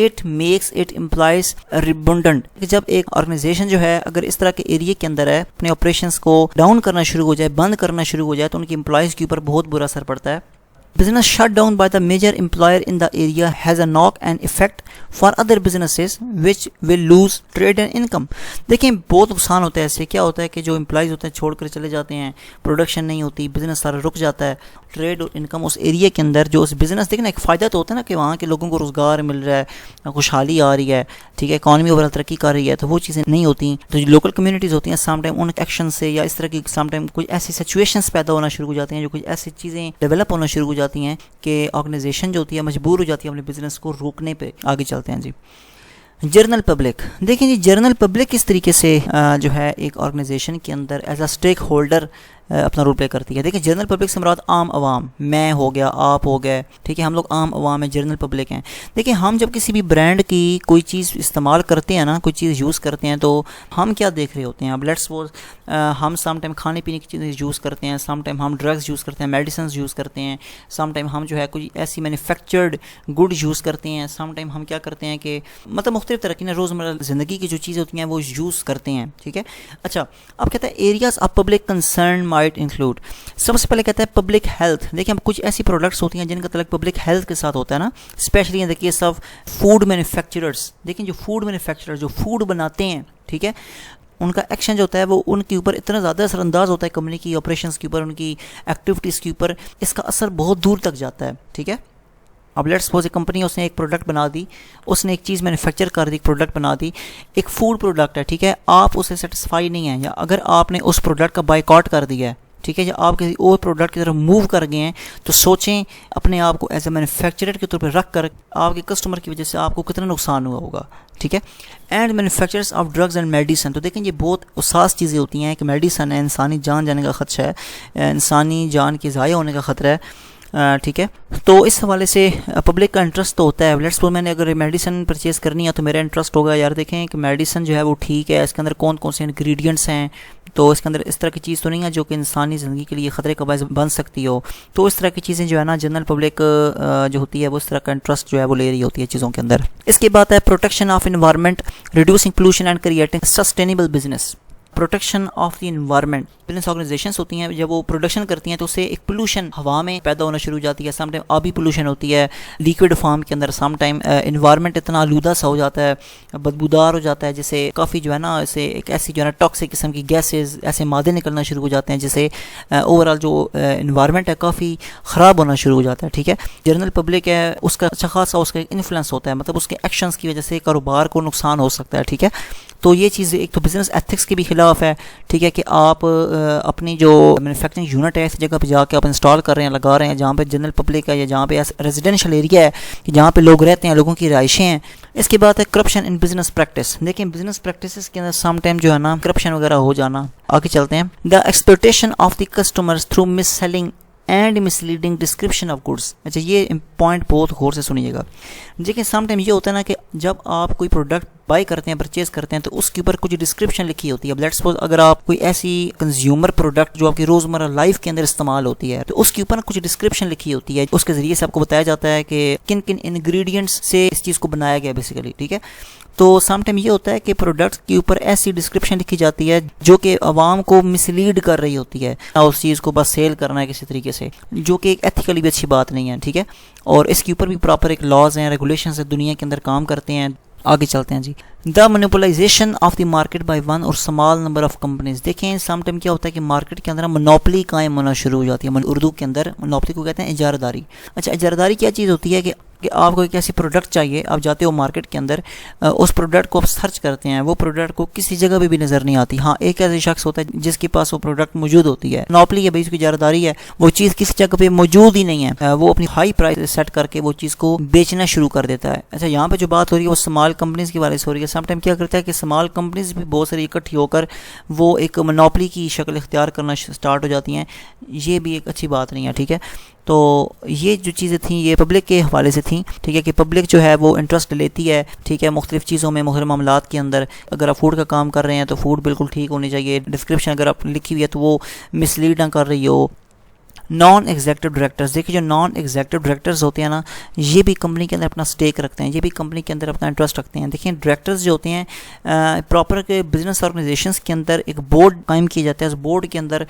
it makes it implies redundant. جب ایک آرگنائزیشن جو ہے اگر اس طرح کے ایریا کے اندر ہے اپنے آپریشنس کو ڈاؤن کرنا شروع ہو جائے, بند کرنا شروع ہو جائے, تو ان کی امپلائیز کے اوپر بہت برا اثر پڑتا ہے. Business shut down by the major employer in the area has a knock-on effect for other businesses which will lose trade and income. دیکھیں بہت نقصان ہوتا ہے اس سے. کیا ہوتا ہے کہ جو امپلائیز ہوتے ہیں چھوڑ کر چلے جاتے ہیں, پروڈکشن نہیں ہوتی, بزنس سارا رک جاتا ہے, ٹریڈ اور انکم اس ایریا کے اندر جو اس بزنس, دیکھنا ایک فائدہ تو ہوتا ہے نا کہ وہاں کے لوگوں کو روزگار مل رہا ہے, خوشحالی آ رہی ہے, ٹھیک ہے, اکانومی اوور ترقی کر رہی ہے, تو وہ چیزیں نہیں ہوتی. تو جو لوکل کمیونٹیز ہوتی ہیں سم ٹائم ان ایکشن سے یا اس طرح کی سم ٹائم کوئی ایسی سچویشنس پیدا ہونا شروع ہو جاتی ہیں, جو کچھ ایسی چیزیں ڈیولپ ہونا شروع ہو جاتی ہیں کہ آرگنائزیشن جو ہوتی ہے مجبور ہو جاتی ہے اپنے بزنس کو روکنے پہ. آگے چلتے ہیں جی. جرنل پبلک, دیکھیں جی جرنل پبلک کس طریقے سے جو ہے ایک آرگنائزیشن کے اندر ایز اے اسٹیک ہولڈر اپنا رول پلے کرتی ہے. دیکھیں جنرل پبلک سے مراد عام عوام, میں ہو گیا, آپ ہو گئے, ٹھیک ہے, ہم لوگ عام عوام ہیں, جنرل پبلک ہیں. دیکھیں ہم جب کسی بھی برانڈ کی کوئی چیز استعمال کرتے ہیں نا, کوئی چیز یوز کرتے ہیں, تو ہم کیا دیکھ رہے ہوتے ہیں. اب لیٹس سپوز ہم سم ٹائم کھانے پینے کی چیزیں یوز کرتے ہیں, سم ٹائم ہم ڈرگز یوز کرتے ہیں, میڈیسنز یوز کرتے ہیں, سم ٹائم ہم جو ہے کوئی ایسی مینوفیکچرڈ گڈ یوز کرتے ہیں, سم ٹائم ہم کیا کرتے ہیں کہ مطلب مختلف طرح کی نا روزمرہ زندگی کی جو چیزیں ہوتی ہیں وہ یوز کرتے ہیں, ٹھیک ہے. اچھا اب کہتا ہے areas of public concern might include. سب سے پہلے کہتا ہے پبلک ہیلتھ. دیکھیں اب کچھ ایسی پروڈکٹس ہوتی ہیں جن کا تعلق پبلک ہیلتھ کے ساتھ ہوتا ہے نا, especially in the case of food manufacturers. دیکھیں جو فوڈ مینوفیکچرر جو فوڈ بناتے ہیں, ٹھیک ہے, ان کا ایکشن جو ہوتا ہے وہ ان کے اوپر اتنا زیادہ اثر انداز ہوتا ہے, کمپنی کی آپریشنس کے اوپر, ان کی ایکٹیویٹیز کے اوپر, اس کا اثر بہت دور تک جاتا ہے, ٹھیک ہے. اب لیٹس سپوز ایک کمپنی اس نے ایک پروڈکٹ بنا دی, اس نے ایک چیز مینوفیکچر کر دی, ایک پروڈکٹ بنا دی, ایک فوڈ پروڈکٹ ہے, ٹھیک ہے, آپ اسے سیٹسفائی نہیں ہیں, یا اگر آپ نے اس پروڈکٹ کا بائیکاٹ کر دیا ہے, ٹھیک ہے, یا آپ کسی اور پروڈکٹ کی طرف موو کر گئے ہیں, تو سوچیں اپنے آپ کو ایز اے مینوفیکچرر کے طور پہ رکھ کر آپ کے کسٹمر کی وجہ سے آپ کو کتنا نقصان ہوا ہوگا, ٹھیک ہے. And manufacturers of drugs and medicine. تو دیکھیں یہ بہت حساس چیزیں ہوتی ہیں کہ میڈیسن ہے, انسانی جان جانے کا خدشہ ہے, انسانی جان کے ضائع ہونے کا خطرہ ہے. ٹھیک ہے. تو اس حوالے سے پبلک کا انٹرسٹ تو ہوتا ہے. لیٹس سپوز میں نے اگر میڈیسن پرچیز کرنی ہے تو میرا انٹرسٹ ہوگا یار دیکھیں کہ میڈیسن جو ہے وہ ٹھیک ہے, اس کے اندر کون کون سے انگریڈینٹس ہیں, تو اس کے اندر اس طرح کی چیز تو نہیں ہے جو کہ انسانی زندگی کے لیے خطرے کا باعث بن سکتی ہو. تو اس طرح کی چیزیں جو ہے نا جنرل پبلک جو ہوتی ہے وہ اس طرح کا انٹرسٹ جو ہے وہ لے رہی ہوتی ہے چیزوں کے اندر. اس کے بعد ہے protection of environment, reducing pollution and creating sustainable business. Protection of the environment, business organisations ہوتی ہیں جب وہ پروڈکشن کرتی ہیں تو اس سے ایک پولوشن ہوا میں پیدا ہونا شروع ہو جاتی ہے. سم ٹائم آبی پولوشن ہوتی ہے لیکوڈ فارم کے اندر, سم ٹائم انوائرمنٹ اتنا آلودہ سا ہو جاتا ہے, بدبودار ہو جاتا ہے, جسے کافی جو ہے نا اسے ایک ایسی جو ہے نا ٹاکسک قسم کی گیسز, ایسے مادے نکلنا شروع ہو جاتے ہیں جس سے اوور آل جو انوائرمنٹ ہے کافی خراب ہونا شروع ہو جاتا ہے. ٹھیک ہے, جنرل پبلک ہے اس کا اچھا خاصا اس کا انفلوئنس ہوتا ہے, مطلب اس کے ایکشنز کی وجہ سے کاروبار کو نقصان ہو سکتا ہے. ٹھیک ہے, تو یہ چیز ایک تو بزنس ایتھکس کے بھی خلاف ہے. ٹھیک ہے, کہ آپ اپنی جو مینوفیکچرنگ یونٹ ہے اس جگہ پہ جا کے آپ انسٹال کر رہے ہیں, لگا رہے ہیں جہاں پہ جنرل پبلک ہے یا جہاں پہ ریزیڈینشیل ایریا ہے کہ جہاں پہ لوگ رہتے ہیں, لوگوں کی رہائشیں ہیں. اس کے بعد ہے کرپشن ان بزنس پریکٹس. دیکھیں بزنس پریکٹسز کے اندر سم ٹائم جو ہے نا کرپشن وغیرہ ہو جانا. آگے چلتے ہیں. The exploitation of the customers through misselling and misleading description of goods. اچھا یہ پوائنٹ بہت غور سے سنیے گا. دیکھیں سم ٹائم یہ ہوتا ہے نا کہ جب آپ کوئی پروڈکٹ بائی کرتے ہیں, پرچیز کرتے ہیں, تو اس کے اوپر کچھ ڈسکرپشن لکھی ہوتی ہے. اب لیٹس سپوز اگر آپ کوئی ایسی کنزیومر پروڈکٹ جو آپ کی روزمرہ لائف کے اندر استعمال ہوتی ہے تو اس کے اوپر کچھ ڈسکرپشن لکھی ہوتی ہے, اس کے ذریعے سے آپ کو بتایا جاتا ہے کہ کن کن انگریڈینٹس سے اس چیز کو بنایا گیا بیسیکلی. ٹھیک ہے, تو سم ٹائم یہ ہوتا ہے کہ پروڈکٹ کے اوپر ایسی ڈسکرپشن لکھی جاتی ہے جو کہ عوام کو مسلیڈ کر رہی ہوتی ہے, اس چیز کو بس سیل کرنا ہے کسی طریقے سے, جو کہ ایک ایتھیکلی بھی اچھی بات نہیں ہے. ٹھیک ہے, اور اس کے اوپر بھی پراپر ایک لاز ہیں, ریگولیشنز ہیں, دنیا کے اندر کام کرتے ہیں. آگے چلتے ہیں جی. The monopolization of the market by one or small number of companies. دیکھیں سم ٹائم کیا ہوتا ہے کہ مارکیٹ کے اندر مونوپلی قائم ہونا شروع ہو جاتی ہے. اردو کے اندر مونوپلی کو کہتے ہیں اجارہ. اچھا اجارہ کیا چیز ہوتی ہے کہ آپ کو ایک ایسی پروڈکٹ چاہیے, آپ جاتے ہو مارکیٹ کے اندر, اس پروڈکٹ کو آپ سرچ کرتے ہیں, وہ پروڈکٹ کو کسی جگہ پہ بھی نظر نہیں آتی. ہاں ایک ایسا شخص ہوتا ہے جس کے پاس وہ پروڈکٹ موجود ہوتی ہے. مونوپلی ہے بھائی, اس کی اجارہ ہے, وہ چیز کسی جگہ پہ موجود ہی نہیں ہے, وہ اپنی ہائی پرائس سیٹ کر کے وہ چیز کو بیچنا شروع کر دیتا ہے. اچھا یہاں پہ جو بات ہو رہی ہے وہ اسمال کمپنیز کی بارے سے ہو رہی ہے. سم ٹائم کیا کرتا ہے کہ اسمال کمپنیز بھی بہت ساری اکٹھی ہو کر وہ ایک مونوپلی کی شکل اختیار کرنا سٹارٹ ہو جاتی ہیں. یہ بھی ایک اچھی بات نہیں ہے. ٹھیک ہے, تو یہ جو چیزیں تھیں یہ پبلک کے حوالے سے تھیں. ٹھیک ہے, کہ پبلک جو ہے وہ انٹرسٹ لیتی ہے. ٹھیک ہے, مختلف چیزوں میں, مختلف معاملات کے اندر. اگر آپ فوڈ کا کام کر رہے ہیں تو فوڈ بالکل ٹھیک ہونی چاہیے. ڈسکرپشن اگر آپ لکھی ہوئی ہے تو وہ مسلیڈ نہ کر رہی ہو. نان ایگزیکٹو ڈائریکٹرز, دیکھیے جو نان ایگزیکٹو ڈائریکٹرز ہوتے ہیں نا یہ بھی کمپنی کے اندر اپنا سٹیک رکھتے ہیں, یہ بھی کمپنی کے اندر اپنا انٹرسٹ رکھتے ہیں. دیکھیں ڈائریکٹرز جو ہوتے ہیں پراپر کے بزنس آرگنائزیشنز کے اندر ایک بورڈ قائم کیا جاتا ہے. اس بورڈ کے اندر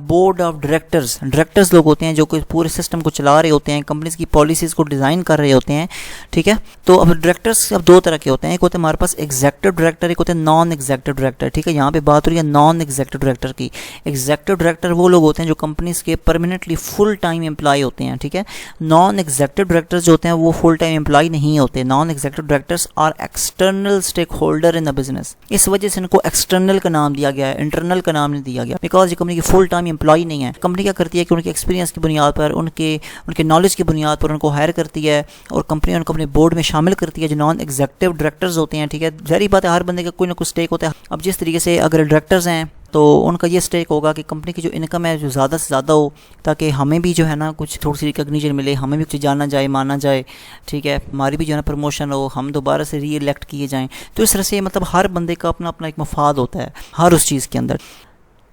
بورڈ آف ڈائریکٹرز لوگ ہوتے ہیں جو کہ پورے سسٹم کو چلا رہے ہوتے ہیں, کمپنیز کی پالیسیز کو ڈیزائن کر رہے ہوتے ہیں. ٹھیک ہے, تو اب ڈائریکٹرز اب دو طرح کے ہوتے ہیں, ایک ہوتے ہیں ہمارے پاس ایگزیکٹو ڈائریکٹر, ایک ہوتے ہیں نان ایگزیکٹو ڈائریکٹر. ٹھیک ہے, یہاں پہ بات ہو رہی ہے نان ایگزیکٹو ڈائریکٹر کی. ایگزیکٹو ڈائریکٹر وہ لوگ ہوتے ہیں جو کمپنیز کے پرماننٹلی فل ٹائم امپلائی ہوتے ہیں. ٹھیک ہے, نان ایگزیکٹو ڈائریکٹرز جو ہوتے ہیں وہ فل ٹائم امپلائی نہیں ہوتے. Non executive directors are external stakeholder in the business. اس وجہ سے ان کو ایکسٹرنل کا نام دیا گیا ہے, انٹرنل کا نام نہیں دیا گیا, بیکاز یہ کمپنی کی فل ٹائم امپلائی نہیں ہے. کمپنی کیا کرتی ہے کہ ان کے ایکسپیرینس کی بنیاد پر, ان کے نالج کی بنیاد پر ان کو ہائر کرتی ہے اور کمپنی ان کو اپنے بورڈ میں شامل کرتی ہے جو نان ایگزیکٹو ڈائریکٹرز ہوتے ہیں. ٹھیک ہے, ظاہری بات ہے ہر بندے کا کوئی نہ کوئی اسٹیک ہوتا ہے. اب جس طریقے سے اگر ڈائریکٹرز ہیں تو ان کا یہ اسٹیک ہوگا کہ کمپنی کی جو انکم ہے جو زیادہ سے زیادہ ہو, تاکہ ہمیں بھی جو ہے نا کچھ تھوڑی سی ریکگنیشن ملے, ہمیں بھی کچھ جانا جائے, مانا جائے. ٹھیک ہے, ہماری بھی جو ہے نا پروموشن ہو, ہم دوبارہ سے ری الیکٹ کیے جائیں. تو اس طرح سے مطلب ہر بندے کا اپنا اپنا ایک مفاد ہوتا ہے ہر اس چیز کے اندر.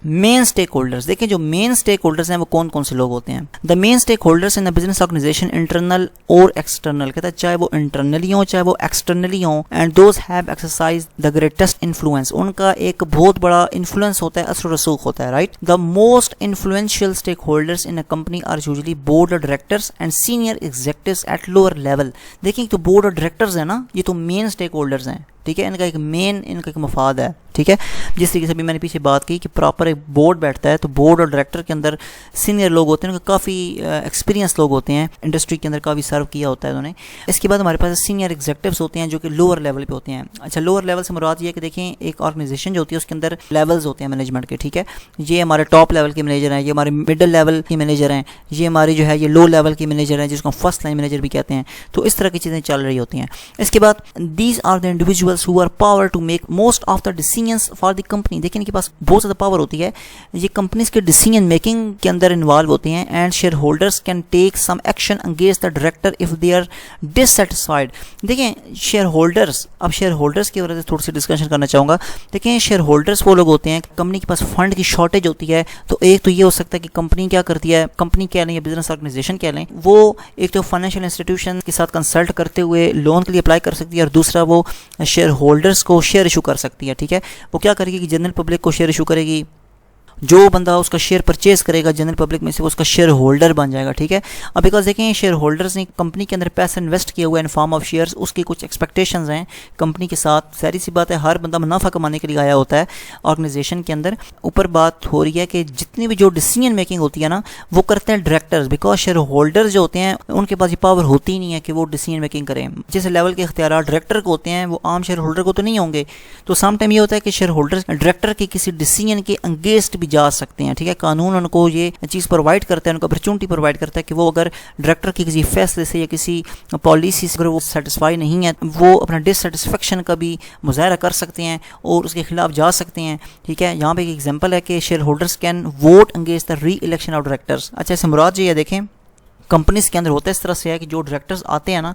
مین اسٹیک ہولڈرز, دیکھیں جو مین اسٹیک ہولڈرز ہیں وہ کون کون سے لوگ ہوتے ہیں. The main stakeholders in the business organisation internal اور ایکسٹرنل, کہتا ہے چاہے وہ انٹرنلی ہوں چاہے وہ ایکسٹرنلی ہوں, and those have exercise the greatest influence, ان کا ایک بہت بڑا انفلوئنس ہوتا ہے, اثر و رسوخ ہوتا ہے. Right, the most influential stakeholders in a company are usually board of directors and senior executives at lower level. دیکھیں تو بورڈ آف ڈائریکٹرز ہیں نا, یہ تو مین اسٹیک ہولڈرز ہیں. ٹھیک ہے, ان کا ایک مفاد ہے. ٹھیک ہے, جس طریقے سے بھی میں نے پیچھے بات کی کہ پراپر ایک بورڈ بیٹھتا ہے, تو بورڈ اور ڈائریکٹر کے اندر سینئر لوگ ہوتے ہیں, ان کا کافی ایکسپیرینس لوگ ہوتے ہیں, انڈسٹری کے اندر کافی سرو کیا ہوتا ہے انہوں نے. اس کے بعد ہمارے پاس سینئر ایگزیکٹوز ہوتے ہیں جو کہ لوور لیول پہ ہوتے ہیں. اچھا, لوور لیول سے مراد یہ ہے کہ دیکھیں ایک آرگنائزیشن جو ہوتی ہے اس کے اندر لیولز ہوتے ہیں مینجمنٹ کے. ٹھیک ہے, یہ ہمارے ٹاپ لیول کے مینیجر ہیں, یہ ہمارے مڈل لیول کے مینیجر ہیں, یہ ہماری جو ہے یہ لو لیول کے مینیجر ہیں جس کو فرسٹ لائن مینیجر بھی کہتے ہیں. تو اس طرح کی چیزیں چل رہی ہوتی ہیں. اس کے بعد these are the individuals who are power to make most of the decisions for the company. دیکھیں ان کے پاس بہت زیادہ پاور ہوتی ہے یہ کمپنیز کے ڈیسیجن میکنگ کے اندر انوالو ہوتے ہیں and shareholders can take some action against the director if they are dissatisfied. دیکھیں شیئر ہولڈرس، اب شیئر ہولڈرس کی وجہ سے تھوڑی سی ڈسکشن کرنا چاہوں گا. دیکھیں شیئر ہولڈرس وہ لوگ ہوتے ہیں کمپنی کے پاس فنڈ کی شارٹیج ہوتی ہے، تو ایک تو یہ ہو سکتا ہے کہ کمپنی کیا کرتی ہے، کمپنی کہہ لیں یا بزنس آرگنائزیشن کہہ لیں، وہ ایک تو فائنینشیل انسٹیٹیوشن کے ساتھ کنسلٹ کرتے ہوئے لون کے لیے اپلائی کر سکتی ہے، اور دوسرا وہ شیئر ہولڈرس کو شیئر ایشو کر سکتی ہے. ٹھیک ہے، وہ کیا کرے گی کہ جنرل پبلک کو شیئر ایشو کرے گی، جو بندہ اس کا شیئر پرچیز کرے گا جنرل پبلک میں سے وہ اس کا شیئر ہولڈر بن جائے گا. ٹھیک ہے، اب بیکاز دیکھیں شیئر ہولڈرز نے کمپنی کے اندر پیسہ انویسٹ کیا ہوا ہے ان فارم آف شیئرز، اس کی کچھ ایکسپیکٹیشنز ہیں کمپنی کے ساتھ. ظاہر سی بات ہے ہر بندہ منافع کمانے کے لیے آیا ہوتا ہے آرگنائزیشن کے اندر. اوپر بات ہو رہی ہے کہ جتنی بھی جو ڈیسیجن میکنگ ہوتی ہے نا وہ کرتے ہیں ڈائریکٹرز، بیکاز شیئر ہولڈرز جو ہوتے ہیں ان کے پاس یہ پاور ہوتی ہی نہیں ہے کہ وہ ڈیسیجن میکنگ کریں. جس لیول کے اختیارات ڈائریکٹر کو ہوتے ہیں وہ عام شیئر ہولڈر کو تو نہیں ہوں گے. تو سم ٹائم یہ ہوتا ہے کہ شیئر ہولڈرز ڈائریکٹر کے کسی ڈیسیجن کے انگیسٹ بھی جا سکتے ہیں. ٹھیک ہے، قانون ان کو یہ چیز پرووائڈ کرتا ہے، ان کو اپرچونٹی پرووائڈ کرتا ہے کہ وہ اگر ڈائریکٹر کی کسی فیصلے سے یا کسی پالیسی سے اگر وہ سیٹسفائی نہیں ہے وہ اپنا ڈسسیٹسفیکشن کا بھی مظاہرہ کر سکتے ہیں اور اس کے خلاف جا سکتے ہیں. ٹھیک ہے، یہاں پہ ایک ایگزامپل ہے کہ shareholders can vote against the re election of directors. اچھا اس سے مراد یہ دیکھیں کمپنیز کے اندر ہوتا ہے اس طرح سے ہے کہ جو ڈائریکٹرز آتے ہیں نا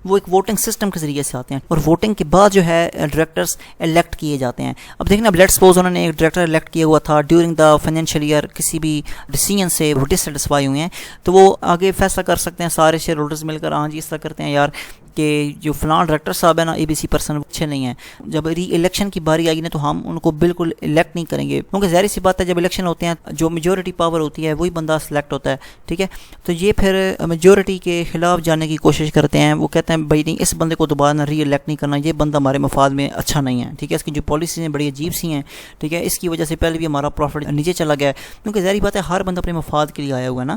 وہ ایک ووٹنگ سسٹم کے ذریعے سے آتے ہیں، اور ووٹنگ کے بعد جو ہے ڈائریکٹرز الیکٹ کیے جاتے ہیں. اب دیکھنا اب لیٹس سپوز انہوں نے ایک ڈائریکٹر الیکٹ کیا ہوا تھا ڈیورنگ دا فائنینشیل ایئر، کسی بھی ڈیسیجن سے وہ ڈسسیٹسفائی ہوئے ہیں تو وہ آگے فیصلہ کر سکتے ہیں سارے شیئر ہولڈرز مل کر، ہاں جی اس طرح کرتے ہیں یار کہ جو فلاں ڈائریکٹر صاحب ہے نا اے بی سی پرسن اچھے نہیں ہیں، جب ری الیکشن کی باری آئی نا تو ہم ان کو بالکل الیکٹ نہیں کریں گے، کیونکہ ظاہر سی بات ہے جب الیکشن ہوتے ہیں جو میجورٹی پاور ہوتی ہے وہی بندہ سلیکٹ ہوتا ہے. ٹھیک ہے، تو یہ پھر میجورٹی کے خلاف جانے کی کوشش کرتے ہیں، وہ کہتے ہیں بھائی نہیں اس بندے کو دوبارہ نہ ری الیکٹ نہیں کرنا، یہ بندہ ہمارے مفاد میں اچھا نہیں ہے. ٹھیک ہے، اس کی جو پالیسیز ہیں بڑی عجیب سی ہیں. ٹھیک ہے، اس کی وجہ سے پہلے بھی ہمارا پروفٹ نیچے چلا گیا ہے، کیونکہ ظاہری بات ہے ہر بندہ اپنے مفاد کے لیے آیا ہوا ہے نا.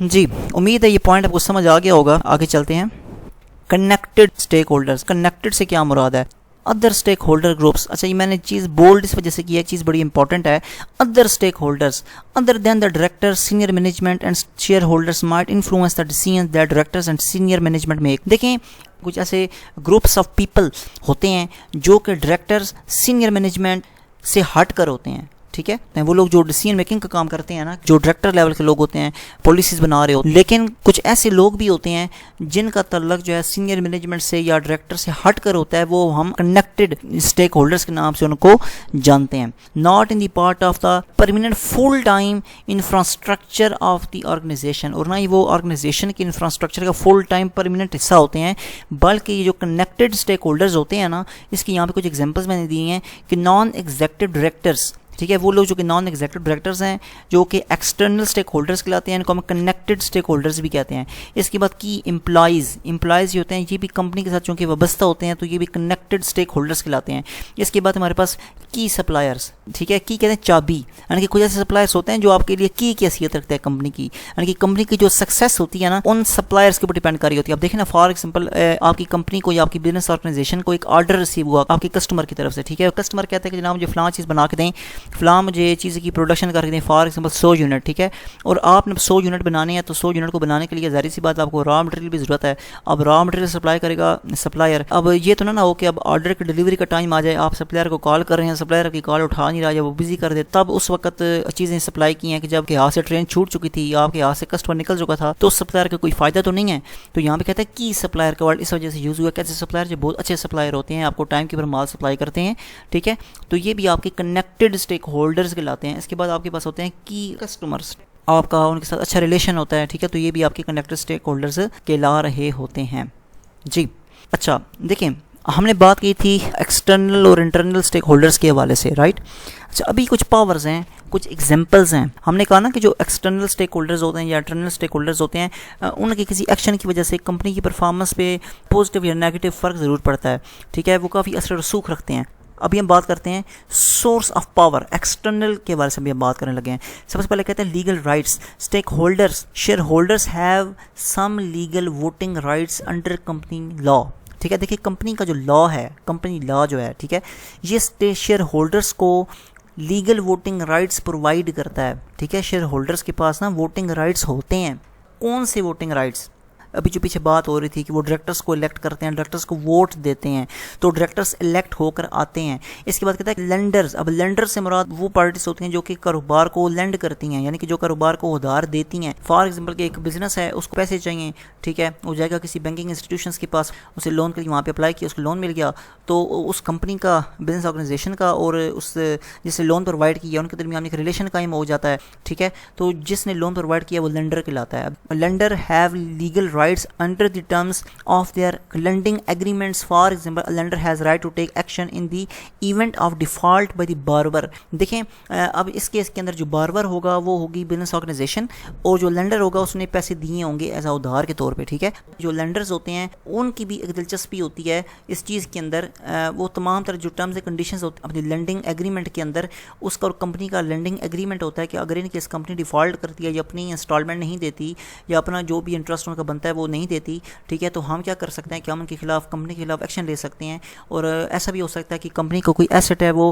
جی امید ہے یہ پوائنٹ آپ کو سمجھ آ گیا ہوگا. آگے چلتے ہیں. کنیکٹڈ اسٹیک ہولڈرز، کنیکٹڈ سے کیا مراد ہے؟ Other stake holder groups. اچھا یہ میں نے چیز بولڈ اس وجہ سے کی ہے، چیز بڑی امپورٹنٹ ہے. Other stakeholders other than the director senior management and shareholders might influence the decisions that directors and senior management make. دیکھیں کچھ ایسے گروپس آف پیپل ہوتے ہیں جو کہ ڈائریکٹرز سینئر مینجمنٹ سے ہٹ کر ہوتے ہیں. ٹھیک ہے، وہ لوگ جو ڈیسیژن میکنگ کا کام کرتے ہیں نا، جو ڈائریکٹر لیول کے لوگ ہوتے ہیں پالیسیز بنا رہے ہوتے ہیں، لیکن کچھ ایسے لوگ بھی ہوتے ہیں جن کا تعلق جو ہے سینئر مینجمنٹ سے یا ڈائریکٹر سے ہٹ کر ہوتا ہے، وہ ہم کنیکٹڈ اسٹیک ہولڈرز کے نام سے ان کو جانتے ہیں. Not in the part of the permanent full time infrastructure of the organisation, اور نہ ہی وہ آرگنائزیشن کے انفراسٹرکچر کا فل ٹائم پرماننٹ حصہ ہوتے ہیں، بلکہ یہ جو کنیکٹڈ اسٹیک ہولڈرز ہوتے ہیں نا، اس کی یہاں پہ کچھ ایگزامپلس میں نے دی ہیں کہ نان ایگزیکٹو ڈائریکٹرز. ٹھیک ہے، وہ لوگ جو کہ نان ایگزیکٹو ڈائریکٹرز ہیں جو کہ ایکسٹرنل اسٹیک ہولڈرز کہلاتے ہیں، ان کو ہم کنیکٹڈ اسٹیک ہولڈرز بھی کہتے ہیں. اس کے بعد کی امپلائیز یہ ہوتے ہیں، یہ بھی کمپنی کے ساتھ چونکہ وابستہ ہوتے ہیں تو یہ بھی کنیکٹڈ اسٹیک ہولڈرز کہلاتے ہیں. اس کے بعد ہمارے پاس کی سپلائرز. ٹھیک ہے، کی کہتے ہیں چابی، یعنی کہ کچھ ایسے سپلائرز ہوتے ہیں جو آپ کے لیے کی حیثیت رکھتے ہیں کمپنی کی، یعنی کہ کمپنی کی جو سکسیس ہوتی ہے نا ان سپلائرز کے اوپر ڈیپینڈ کر رہی ہوتی ہے. اب دیکھیں نا فار ایگزامپل آپ کی کمپنی کو یا آپ کی بزنس آرگنائزیشن کو ایک آرڈر ریسیو ہوا آپ کے کسٹمر کی طرف سے. ٹھیک ہے، کسٹمر کہتے ہیں کہ جناب مجھے فلاں چیز بنا کے دیں، فلاں مجھے چیز کی پروڈکشن کر کے دیں، فار ایگزامپل 100 یونٹ. ٹھیک ہے، اور آپ نے 100 یونٹ بنانے ہیں تو 100 یونٹ کو بنانے کے لیے ظاہر سی بات آپ کو را مٹیریل بھی ضرورت ہے. اب را مٹیریل سپلائی کرے گا سپلائر. اب یہ تو نہ ہو کہ اب آرڈر کی ڈلیوری کا ٹائم آ جائے، آپ سپلائر کو کال کر رہے ہیں، سپلائر کی کال اٹھا نہیں رہا یا وہ بزی کر دے، تب اس وقت چیزیں سپلائی کی ہیں کہ جب کہ ہاتھ سے ٹرین چھوٹ چکی تھی یا آپ کے ہاتھ سے کسٹمر نکل چکا تھا تو سپلائر کا کوئی فائدہ تو نہیں ہے. تو یہاں پہ کہتے ہیں کی سپلائر کا ورڈ اس وجہ سے یوز ہوا کہ ایسے سپلائر جو بہت اچھے سپلائر ہوتے ہیں آپ کو ٹائم کے اوپر مال سپلائی کرتے ہیں. ٹھیک ہے، تو یہ بھی آپ کے کنیکٹڈ اسٹیک ہولڈرز کہلاتے ہیں. اس کے بعد آپ کے پاس ہوتے ہیں کی کسٹمرز، آپ کا ان کے ساتھ اچھا ریلیشن ہوتا ہے. ٹھیک ہے، تو یہ بھی آپ کے کنیکٹڈ اسٹیک ہولڈرز کہلا رہے ہوتے ہیں. جی اچھا دیکھیں ہم نے بات کی تھی ایکسٹرنل اور انٹرنل اسٹیک ہولڈرز کے حوالے سے، رائٹ. اچھا ابھی کچھ پاورز ہیں، کچھ ایگزامپلز ہیں. ہم نے کہا نا کہ جو ایکسٹرنل اسٹیک ہولڈرز ہوتے ہیں یا انٹرنل اسٹیک ہولڈرز ہوتے ہیں ان کے کسی ایکشن کی وجہ سے کمپنی کی پرفارمنس پہ پازیٹیو یا نیگیٹو فرق ضرور پڑتا ہے. ٹھیک ہے، وہ کافی اثر و رسوخ رکھتے ہیں. ابھی ہم بات کرتے ہیں سورس آف پاور، ایکسٹرنل کے بارے سے بھی ہم بات کرنے لگے ہیں. سب سے پہلے کہتے ہیں legal rights. Stakeholders shareholders have some legal voting rights under company law. ٹھیک ہے، دیکھیے کمپنی کا جو لا ہے، کمپنی لا جو ہے، ٹھیک ہے، یہ شیئر ہولڈرز کو لیگل ووٹنگ رائٹس پرووائڈ کرتا ہے. ٹھیک ہے، شیئر ہولڈرز کے پاس نا ووٹنگ رائٹس ہوتے ہیں. کون سے ووٹنگ رائٹس؟ ابھی جو پیچھے بات ہو رہی تھی کہ وہ ڈائریکٹرس کو الیکٹ کرتے ہیں, ڈائریکٹرس کو ووٹ دیتے ہیں, تو ڈائریکٹرس الیکٹ ہو کر آتے ہیں. اس کے بعد کہتا ہے لینڈرز. اب لینڈر سے مراد وہ پارٹیز ہوتی ہیں جو کہ کاروبار کو لینڈ کرتی ہیں, یعنی کہ جو کاروبار کو ادھار دیتی ہیں. فار ایگزامپل کہ ایک بزنس ہے, اس کو پیسے چاہیے, ٹھیک ہے, وہ جائے گا کسی بینکنگ انسٹیٹیوشنس کے پاس, اسے لون کے لیے وہاں پہ اپلائی کیا, اس کو لون مل گیا, تو اس کمپنی کا, بزنس آرگنائزیشن کا اور اس جس نے لون پرووائڈ کیا ان کے درمیان ایک ریلیشن قائم ہو جاتا ہے, ٹھیک ہے. تو جس نے لون پرووائڈ کیا وہ لینڈر کہلاتا ہے. Lender have legal rights under the terms of their lending agreements. For example lender has right to take action in the event of default by the borrower. دیکھیں اب اس کیس کے اندر جو بارور ہوگا وہ ہوگی بزنس آرگنائزیشن, اور جو لینڈر ہوگا اس نے پیسے دیے ہوں گے ایز اے ادھار کے طور پہ, ٹھیک ہے. جو لینڈرز ہوتے ہیں ان کی بھی ایک دلچسپی ہوتی ہے اس چیز کے اندر, وہ تمام طرح جو ٹرمز اینڈ کنڈیشنز ہوتی ہیں اپنی لینڈنگ ایگریمنٹ کے اندر, اس کا اور کمپنی کا لینڈنگ ایگریمنٹ ہوتا ہے کہ اگر ان کیس کمپنی ڈیفالٹ کرتی ہے یا اپنی انسٹالمنٹ نہیں دیتی یا اپنا جو بھی انٹرسٹ ان کا بنتا ہے وہ نہیں دیتی, ٹھیک ہے, تو ہم کیا کر سکتے ہیں کہ ہم ان کے خلاف, کمپنی کے خلاف ایکشن لے سکتے ہیں. اور ایسا بھی ہو سکتا ہے کہ کمپنی کو کوئی ایسٹ ہے وہ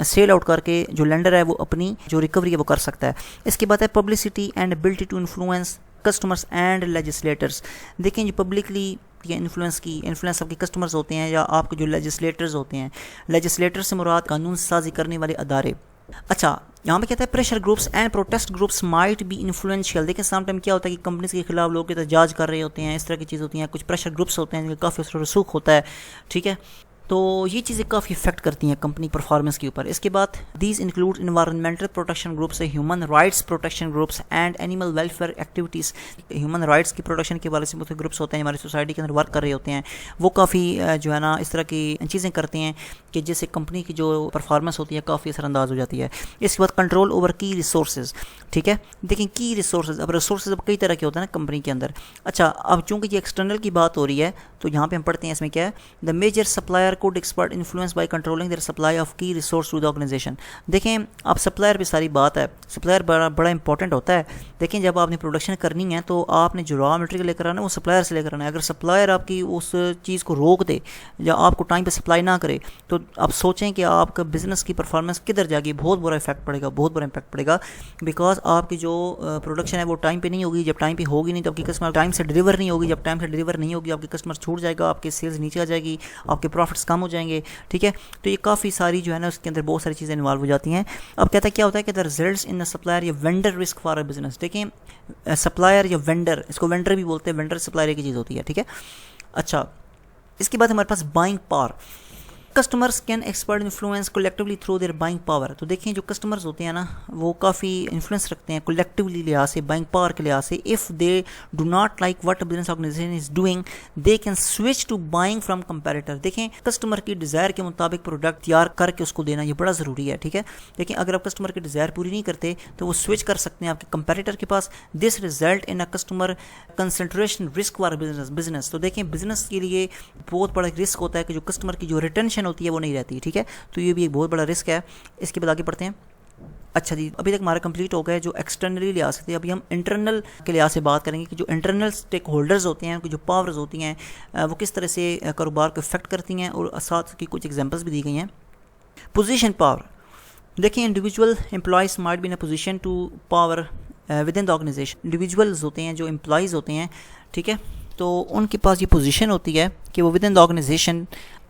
سیل آؤٹ کر کے جو لینڈر ہے وہ اپنی جو ریکوری ہے وہ کر سکتا ہے. اس کے بعد ہے publicity and ability to influence customers and legislators. دیکھیں جو پبلکلی انفلوئنس آپ کے کسٹمرز ہوتے ہیں یا آپ کے جو لیجسلیٹرز ہوتے ہیں. لیجسلیٹر سے مراد قانون سازی کرنے والے ادارے. اچھا یہاں پہ کہتا ہے pressure groups and protest groups might be influential. دیکھیں سم ٹائم کیا ہوتا ہے کہ کمپنیز کے خلاف لوگ احتجاج کر رہے ہوتے ہیں, اس طرح کی چیز ہوتی ہیں. کچھ پریشر گروپس ہوتے ہیں جن کا کافی رسوخ ہوتا ہے, ٹھیک ہے, تو یہ چیزیں کافی افیکٹ کرتی ہیں کمپنی پرفارمنس کے اوپر. اس کے بعد these include environmental protection groups, human rights protection groups and animal welfare activities. Human rights کی پروٹیکشن کے بارے سے مختلف گروپس ہوتے ہیں ہماری سوسائٹی کے اندر ورک کر رہے ہوتے ہیں, وہ کافی جو ہے نا اس طرح کی چیزیں کرتے ہیں کہ جس سے کمپنی کی جو پرفارمنس ہوتی ہے کافی اثر انداز ہو جاتی ہے. اس کے بعد کنٹرول اوور کی ریسورسز, ٹھیک ہے. دیکھیں کی ریسورسز, اب ریسورسز اب کئی طرح کے ہوتے ہیں نا کمپنی کے اندر. اچھا اب چونکہ یہ ایکسٹرنل کی بات ہو رہی ہے تو یہاں پہ ہم پڑھتے ہیں اس میں کیا ہے, the major supplier could exert influence by controlling their supply of key resource to the organisation. دیکھیں اب سپلائر پہ ساری بات ہے, سپلائر بڑا امپورٹنٹ ہوتا ہے. دیکھیں جب آپ نے پروڈکشن کرنی ہے تو آپ نے جو را مٹیریل لے کر آنا ہے وہ سپلائر سے لے کر آنا ہے. اگر سپلائر آپ کی اس چیز کو روک دے یا آپ کو ٹائم پہ سپلائی نہ کرے تو آپ سوچیں کہ آپ کا بزنس کی پرفارمنس کدھر جائے گی. بہت برا افیکٹ پڑے گا, بہت برا امپیکٹ پڑے گا, بیکاز آپ کی جو پروڈکشن ہے وہ ٹائم پہ نہیں ہوگی. جب ٹائم پہ ہوگی نہیں تو آپ کی کسٹمر ٹائم سے ڈلیور نہیں ہوگی. جب ٹائم سے ڈلیور نہیں ہوگی آپ کی کسٹمر چھوٹ جائے گا, آپ کے سیلز نیچے آ جائے گی, آپ کے پروفٹس کم ہو جائیں گے, ٹھیک ہے. تو یہ کافی ساری جو ہے نا اس کے اندر بہت ساری چیزیں انوالو ہو جاتی ہیں. اب کہتا ہے کیا ہوتا ہے کہ the results in the supplier یا vendor risk for a business. دیکھیں سپلائر یا وینڈر, اس کو وینڈر بھی بولتے ہیں, وینڈر سپلائر کی چیز ہوتی ہے, ٹھیک ہے. اچھا اس کے بعد ہمارے پاس buying power. Customers can expert influence collectively through their buying power. تو دیکھیں جو کسٹمرز ہوتے ہیں نا وہ کافی انفلوئنس رکھتے ہیں کولیکٹیولی لحاظ سے, بائنگ پاور کے لحاظ سے. If they do not like what business organisation is doing they can switch to buying from competitor. دیکھیں کسٹمر کی ڈیزائر کے مطابق پروڈکٹ تیار کر کے اس کو دینا یہ بڑا ضروری ہے, ٹھیک ہے. لیکن اگر آپ کسٹمر کی ڈیزائر پوری نہیں کرتے تو وہ سوئچ کر سکتے ہیں آپ کے کمپیریٹر کے پاس. This result in a customer concentration risk for business. تو دیکھیں بزنس کے لیے بہت بڑا رسک ہوتا ہے کہ جو کسٹمر کی جو ریٹینشن ہوتی ہے وہ نہیں رہتی, ٹھیک ہے. تو یہ بھی ایک بہت بڑا رسک ہے. اس کے بعد آگے پڑھتے ہیں. اچھا جی ابھی تک ہمارا کمپلیٹ ہو گیا ہے جو ایکسٹرنلی لحاظ سے. ابھی ہم انٹرنل کے لحاظ سے بات کریں گے کہ جو انٹرنل اسٹیک ہولڈرز ہوتے ہیں ان کی جو پاورز ہوتی ہیں وہ کس طرح سے کاروبار کو افیکٹ کرتی ہیں, اور ساتھ کی کچھ ایگزامپلس بھی دی گئی ہیں. Position power. دیکھیں individual employees might be in a position to power within the organisation. Individuals ہوتے ہیں جو امپلائیز ہوتے ہیں, ٹھیک ہے, تو ان کے پاس یہ پوزیشن ہوتی ہے کہ وہ within the organisation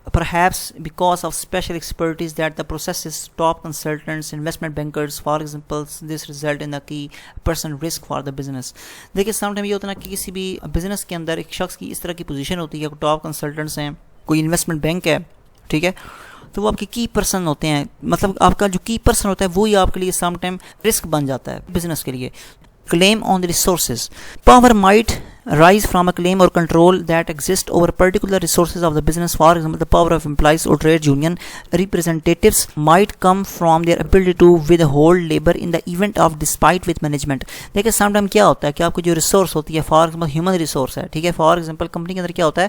perhaps because of special expertise that the processes top consultants investment bankers for example this result in the key person risk for the business. دیکھیں سم ٹائم یہ ہوتا ہے نا کہ کسی بھی بزنس کے اندر ایک شخص کی اس طرح کی پوزیشن ہوتی ہے, ٹاپ کنسلٹنٹس ہیں, کوئی انویسٹمنٹ بینک ہے, ٹھیک ہے, تو وہ آپ کے کی پرسن ہوتے ہیں. مطلب آپ کا جو کی پرسن ہوتا ہے وہی آپ کے لیے سم ٹائم رسک بن جاتا ہے بزنس کے لیے. claim on the resources. Power might rise from a claim or control that exists over particular resources of the business. For example, the power of employees or trade union representatives might come from their ability to withhold labor in the event of dispute with management. دیکھیں some time کیا ہوتا ہے کہ آپ کو جو resource ہوتی ہے, فار ایگزامپل ہیومن ریسورس ہے, ٹھیک ہے, فار ایگزامپل کمپنی کے اندر کیا ہوتا ہے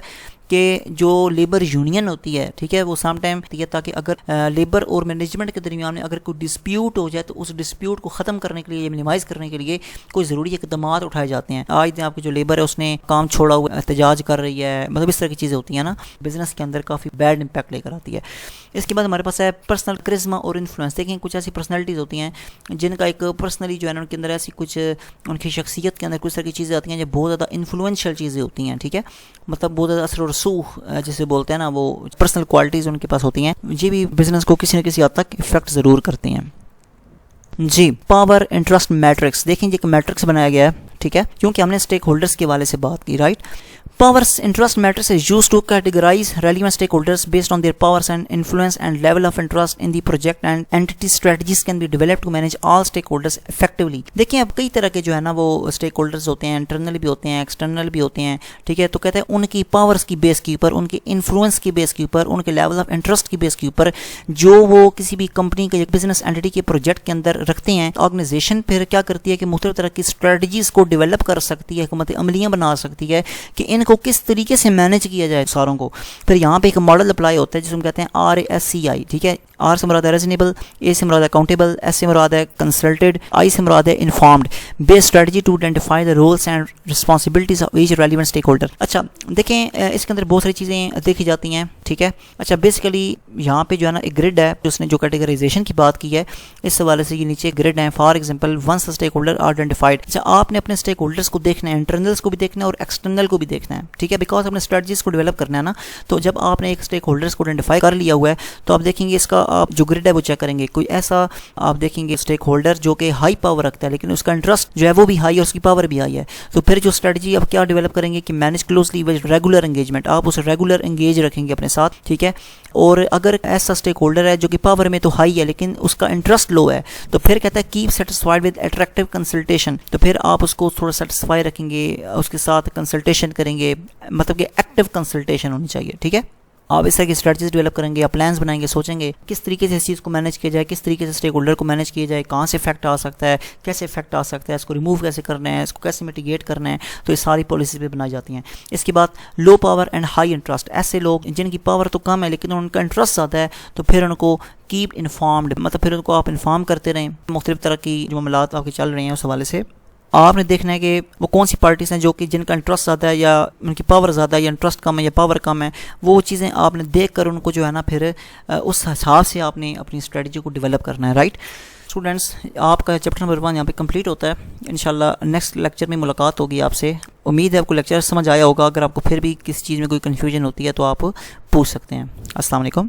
کہ جو لیبر یونین ہوتی ہے ٹھیک ہے وہ سم ٹائم تاکہ اگر لیبر اور مینجمنٹ کے درمیان میں اگر کوئی ڈسپیوٹ ہو جائے تو اس ڈسپیوٹ کو ختم کرنے کے لیے منیمائز کرنے کے لیے کوئی ضروری اقدامات اٹھائے جاتے ہیں. آج دن آپ کی جو لیبر ہے اس نے کام چھوڑا ہوا احتجاج کر رہی ہے, مطلب اس طرح کی چیزیں ہوتی ہیں نا, بزنس کے اندر کافی بیڈ امپیکٹ لے کر آتی ہے. اس کے بعد ہمارے پاس ہے پرسنل کرزما اور انفلوئنس. دیکھیں کچھ ایسی پرسنالٹیز ہوتی ہیں جن کا ایک پرسنلی جو ہے ان کے اندر ایسی کچھ ان کی شخصیت کے اندر کچھ طرح کی چیزیں آتی ہیں جو بہت زیادہ انفلوئنشل چیزیں ہوتی ہیں ٹھیک ہے, مطلب بہت زیادہ اثر و رسوخ جسے بولتے ہیں نا, وہ پرسنل کوالٹیز ان کے پاس ہوتی ہیں. یہ بھی بزنس کو کسی نہ کسی حد تک افیکٹ ضرور کرتے ہیں. جی پاور انٹرسٹ میٹرکس. دیکھیں یہ ایک میٹرکس بنایا گیا ہے ٹھیک ہے, کیونکہ ہم نے اسٹیک ہولڈرس کے حوالے سے بات کی right. Powers interest matrix is used to categorize relevant stakeholders based on their powers and influence and level of interest in the project, and entity strategies can be developed to manage all stakeholders effectively. دیکھیں اب کئی طرح کے جو ہے نا وہ stake holders ہوتے ہیں, انٹرنل بھی ہوتے ہیں ایکسٹرنل بھی ہوتے ہیں ٹھیک ہے. تو کہتے ہیں ان کی پاورز کی بیس کے اوپر, ان کے انفلوئنس کی بیس کے اوپر, ان کے لیول آف انٹرسٹ کی بیس کے اوپر جو وہ کسی بھی کمپنی کے بزنس اینٹی کے پروجیکٹ کے اندر رکھتے ہیں, آرگنائزیشن پھر کیا کرتی ہے کہ مختلف طرح کی اسٹریٹجیز کو ڈیولپ کر سکتی ہے, حکمت عملیاں بنا سکتی ہے کہ ان کو کس طریقے سے مینیج کیا جائے ساروں کو. پھر یہاں پہ ایک ماڈل اپلائی ہوتا ہے جس کو ہم کہتے ہیں RASCI ٹھیک ہے. آر سے مراد ہے ریزنیبل, اے سے مراد ہے اکاؤنٹیبل, ایس سے مراد ہے کنسلٹڈ, آئی سے مراد ہے informed. Base strategy to identify the roles and responsibilities of each relevant stakeholder. اچھا دیکھیں اس کے اندر بہت ساری چیزیں دیکھی جاتی ہیں ٹھیک ہے. اچھا بیسیکلی یہاں پہ جو ہے نا ایک گریڈ ہے اس نے جو کیٹیگرائزیشن کی بات کی ہے اس حوالے سے یہ نیچے گریڈ ہے. For example once stakeholder identified. اچھا آپ نے اپنے اسٹیک ہولڈرس کو دیکھنا ہے, انٹرنلس کو بھی دیکھنا ہے اور ایکسٹرنل کو بھی دیکھنا ہے ٹھیک ہے, بیکاز اپنے اسٹریٹجیز کو ڈیولپ کرنا ہے نا. تو جب آپ نے ایک اسٹیک ہولڈرس کو آئیڈینٹیفائی کر لیا ہوا ہے تو آپ دیکھیں گے اس کا آپ جو گریڈ ہے وہ چیک کریں گے. کوئی ایسا آپ دیکھیں گے اسٹیک ہولڈر جو کہ ہائی پاور رکھتا ہے لیکن اس کا انٹرسٹ جو ہے وہ بھی ہائی ہے, اس کی پاور بھی ہائی ہے, تو پھر جو اسٹریٹجی آپ کیا ڈیولپ کریں گے کہ manage closely with regular engagement, آپ اسے ریگولر انگیج رکھیں گے اپنے ساتھ ٹھیک ہے. اور اگر ایسا اسٹیک ہولڈر ہے جو کہ پاور میں تو ہائی ہے لیکن اس کا انٹرسٹ لو ہے تو پھر کہتا ہے keep satisfied with attractive consultation. تو پھر آپ اس کو تھوڑا سیٹسفائی رکھیں گے, اس کے ساتھ کنسلٹیشن کریں گے, مطلب کہ ایکٹیو کنسلٹیشن ہونی چاہیے ٹھیک ہے. آپ اس طرح کی اسٹریٹجیز ڈیولپ کریں گے, آپ پلانس بنائیں گے, سوچیں گے کس طریقے سے اس چیز کو مینیج کیا جائے, کس طریقے سے اسٹیک ہولڈر کو مینیج کیا جائے, کہاں سے افیکٹ آ سکتا ہے, کیسے افیکٹ آ سکتا ہے, اس کو ریموو کیسے کرنا ہے, اس کو کیسے میٹیگیٹ کرنا ہے. تو یہ ساری پالیسیز پہ بنائی جاتی ہیں. اس کے بعد لو پاور اینڈ ہائی انٹرسٹ. ایسے لوگ جن کی پاور تو کم ہے لیکن ان کا انٹرسٹ زیادہ ہے تو پھر ان کو کیپ انفارمڈ, مطلب پھر ان کو آپ انفارم کرتے رہیں مختلف طرح کی جو معاملات آپ کے چل رہے ہیں اس حوالے سے. آپ نے دیکھنا ہے کہ وہ کون سی پارٹیز ہیں جو کہ جن کا انٹرسٹ زیادہ ہے یا ان کی پاور زیادہ ہے یا انٹرسٹ کم ہے یا پاور کم ہے. وہ چیزیں آپ نے دیکھ کر ان کو جو ہے نا پھر اس حساب سے آپ نے اپنی اسٹریٹجی کو ڈیولپ کرنا ہے رائٹ. اسٹوڈنٹس آپ کا چیپٹر نمبر 1 یہاں پہ کمپلیٹ ہوتا ہے. انشاءاللہ نیکسٹ لیکچر میں ملاقات ہوگی آپ سے. امید ہے آپ کو لیکچر سمجھ آیا ہوگا. اگر آپ کو پھر بھی کسی چیز میں کوئی کنفیوژن ہوتی ہے تو آپ پوچھ سکتے ہیں. السلام علیکم.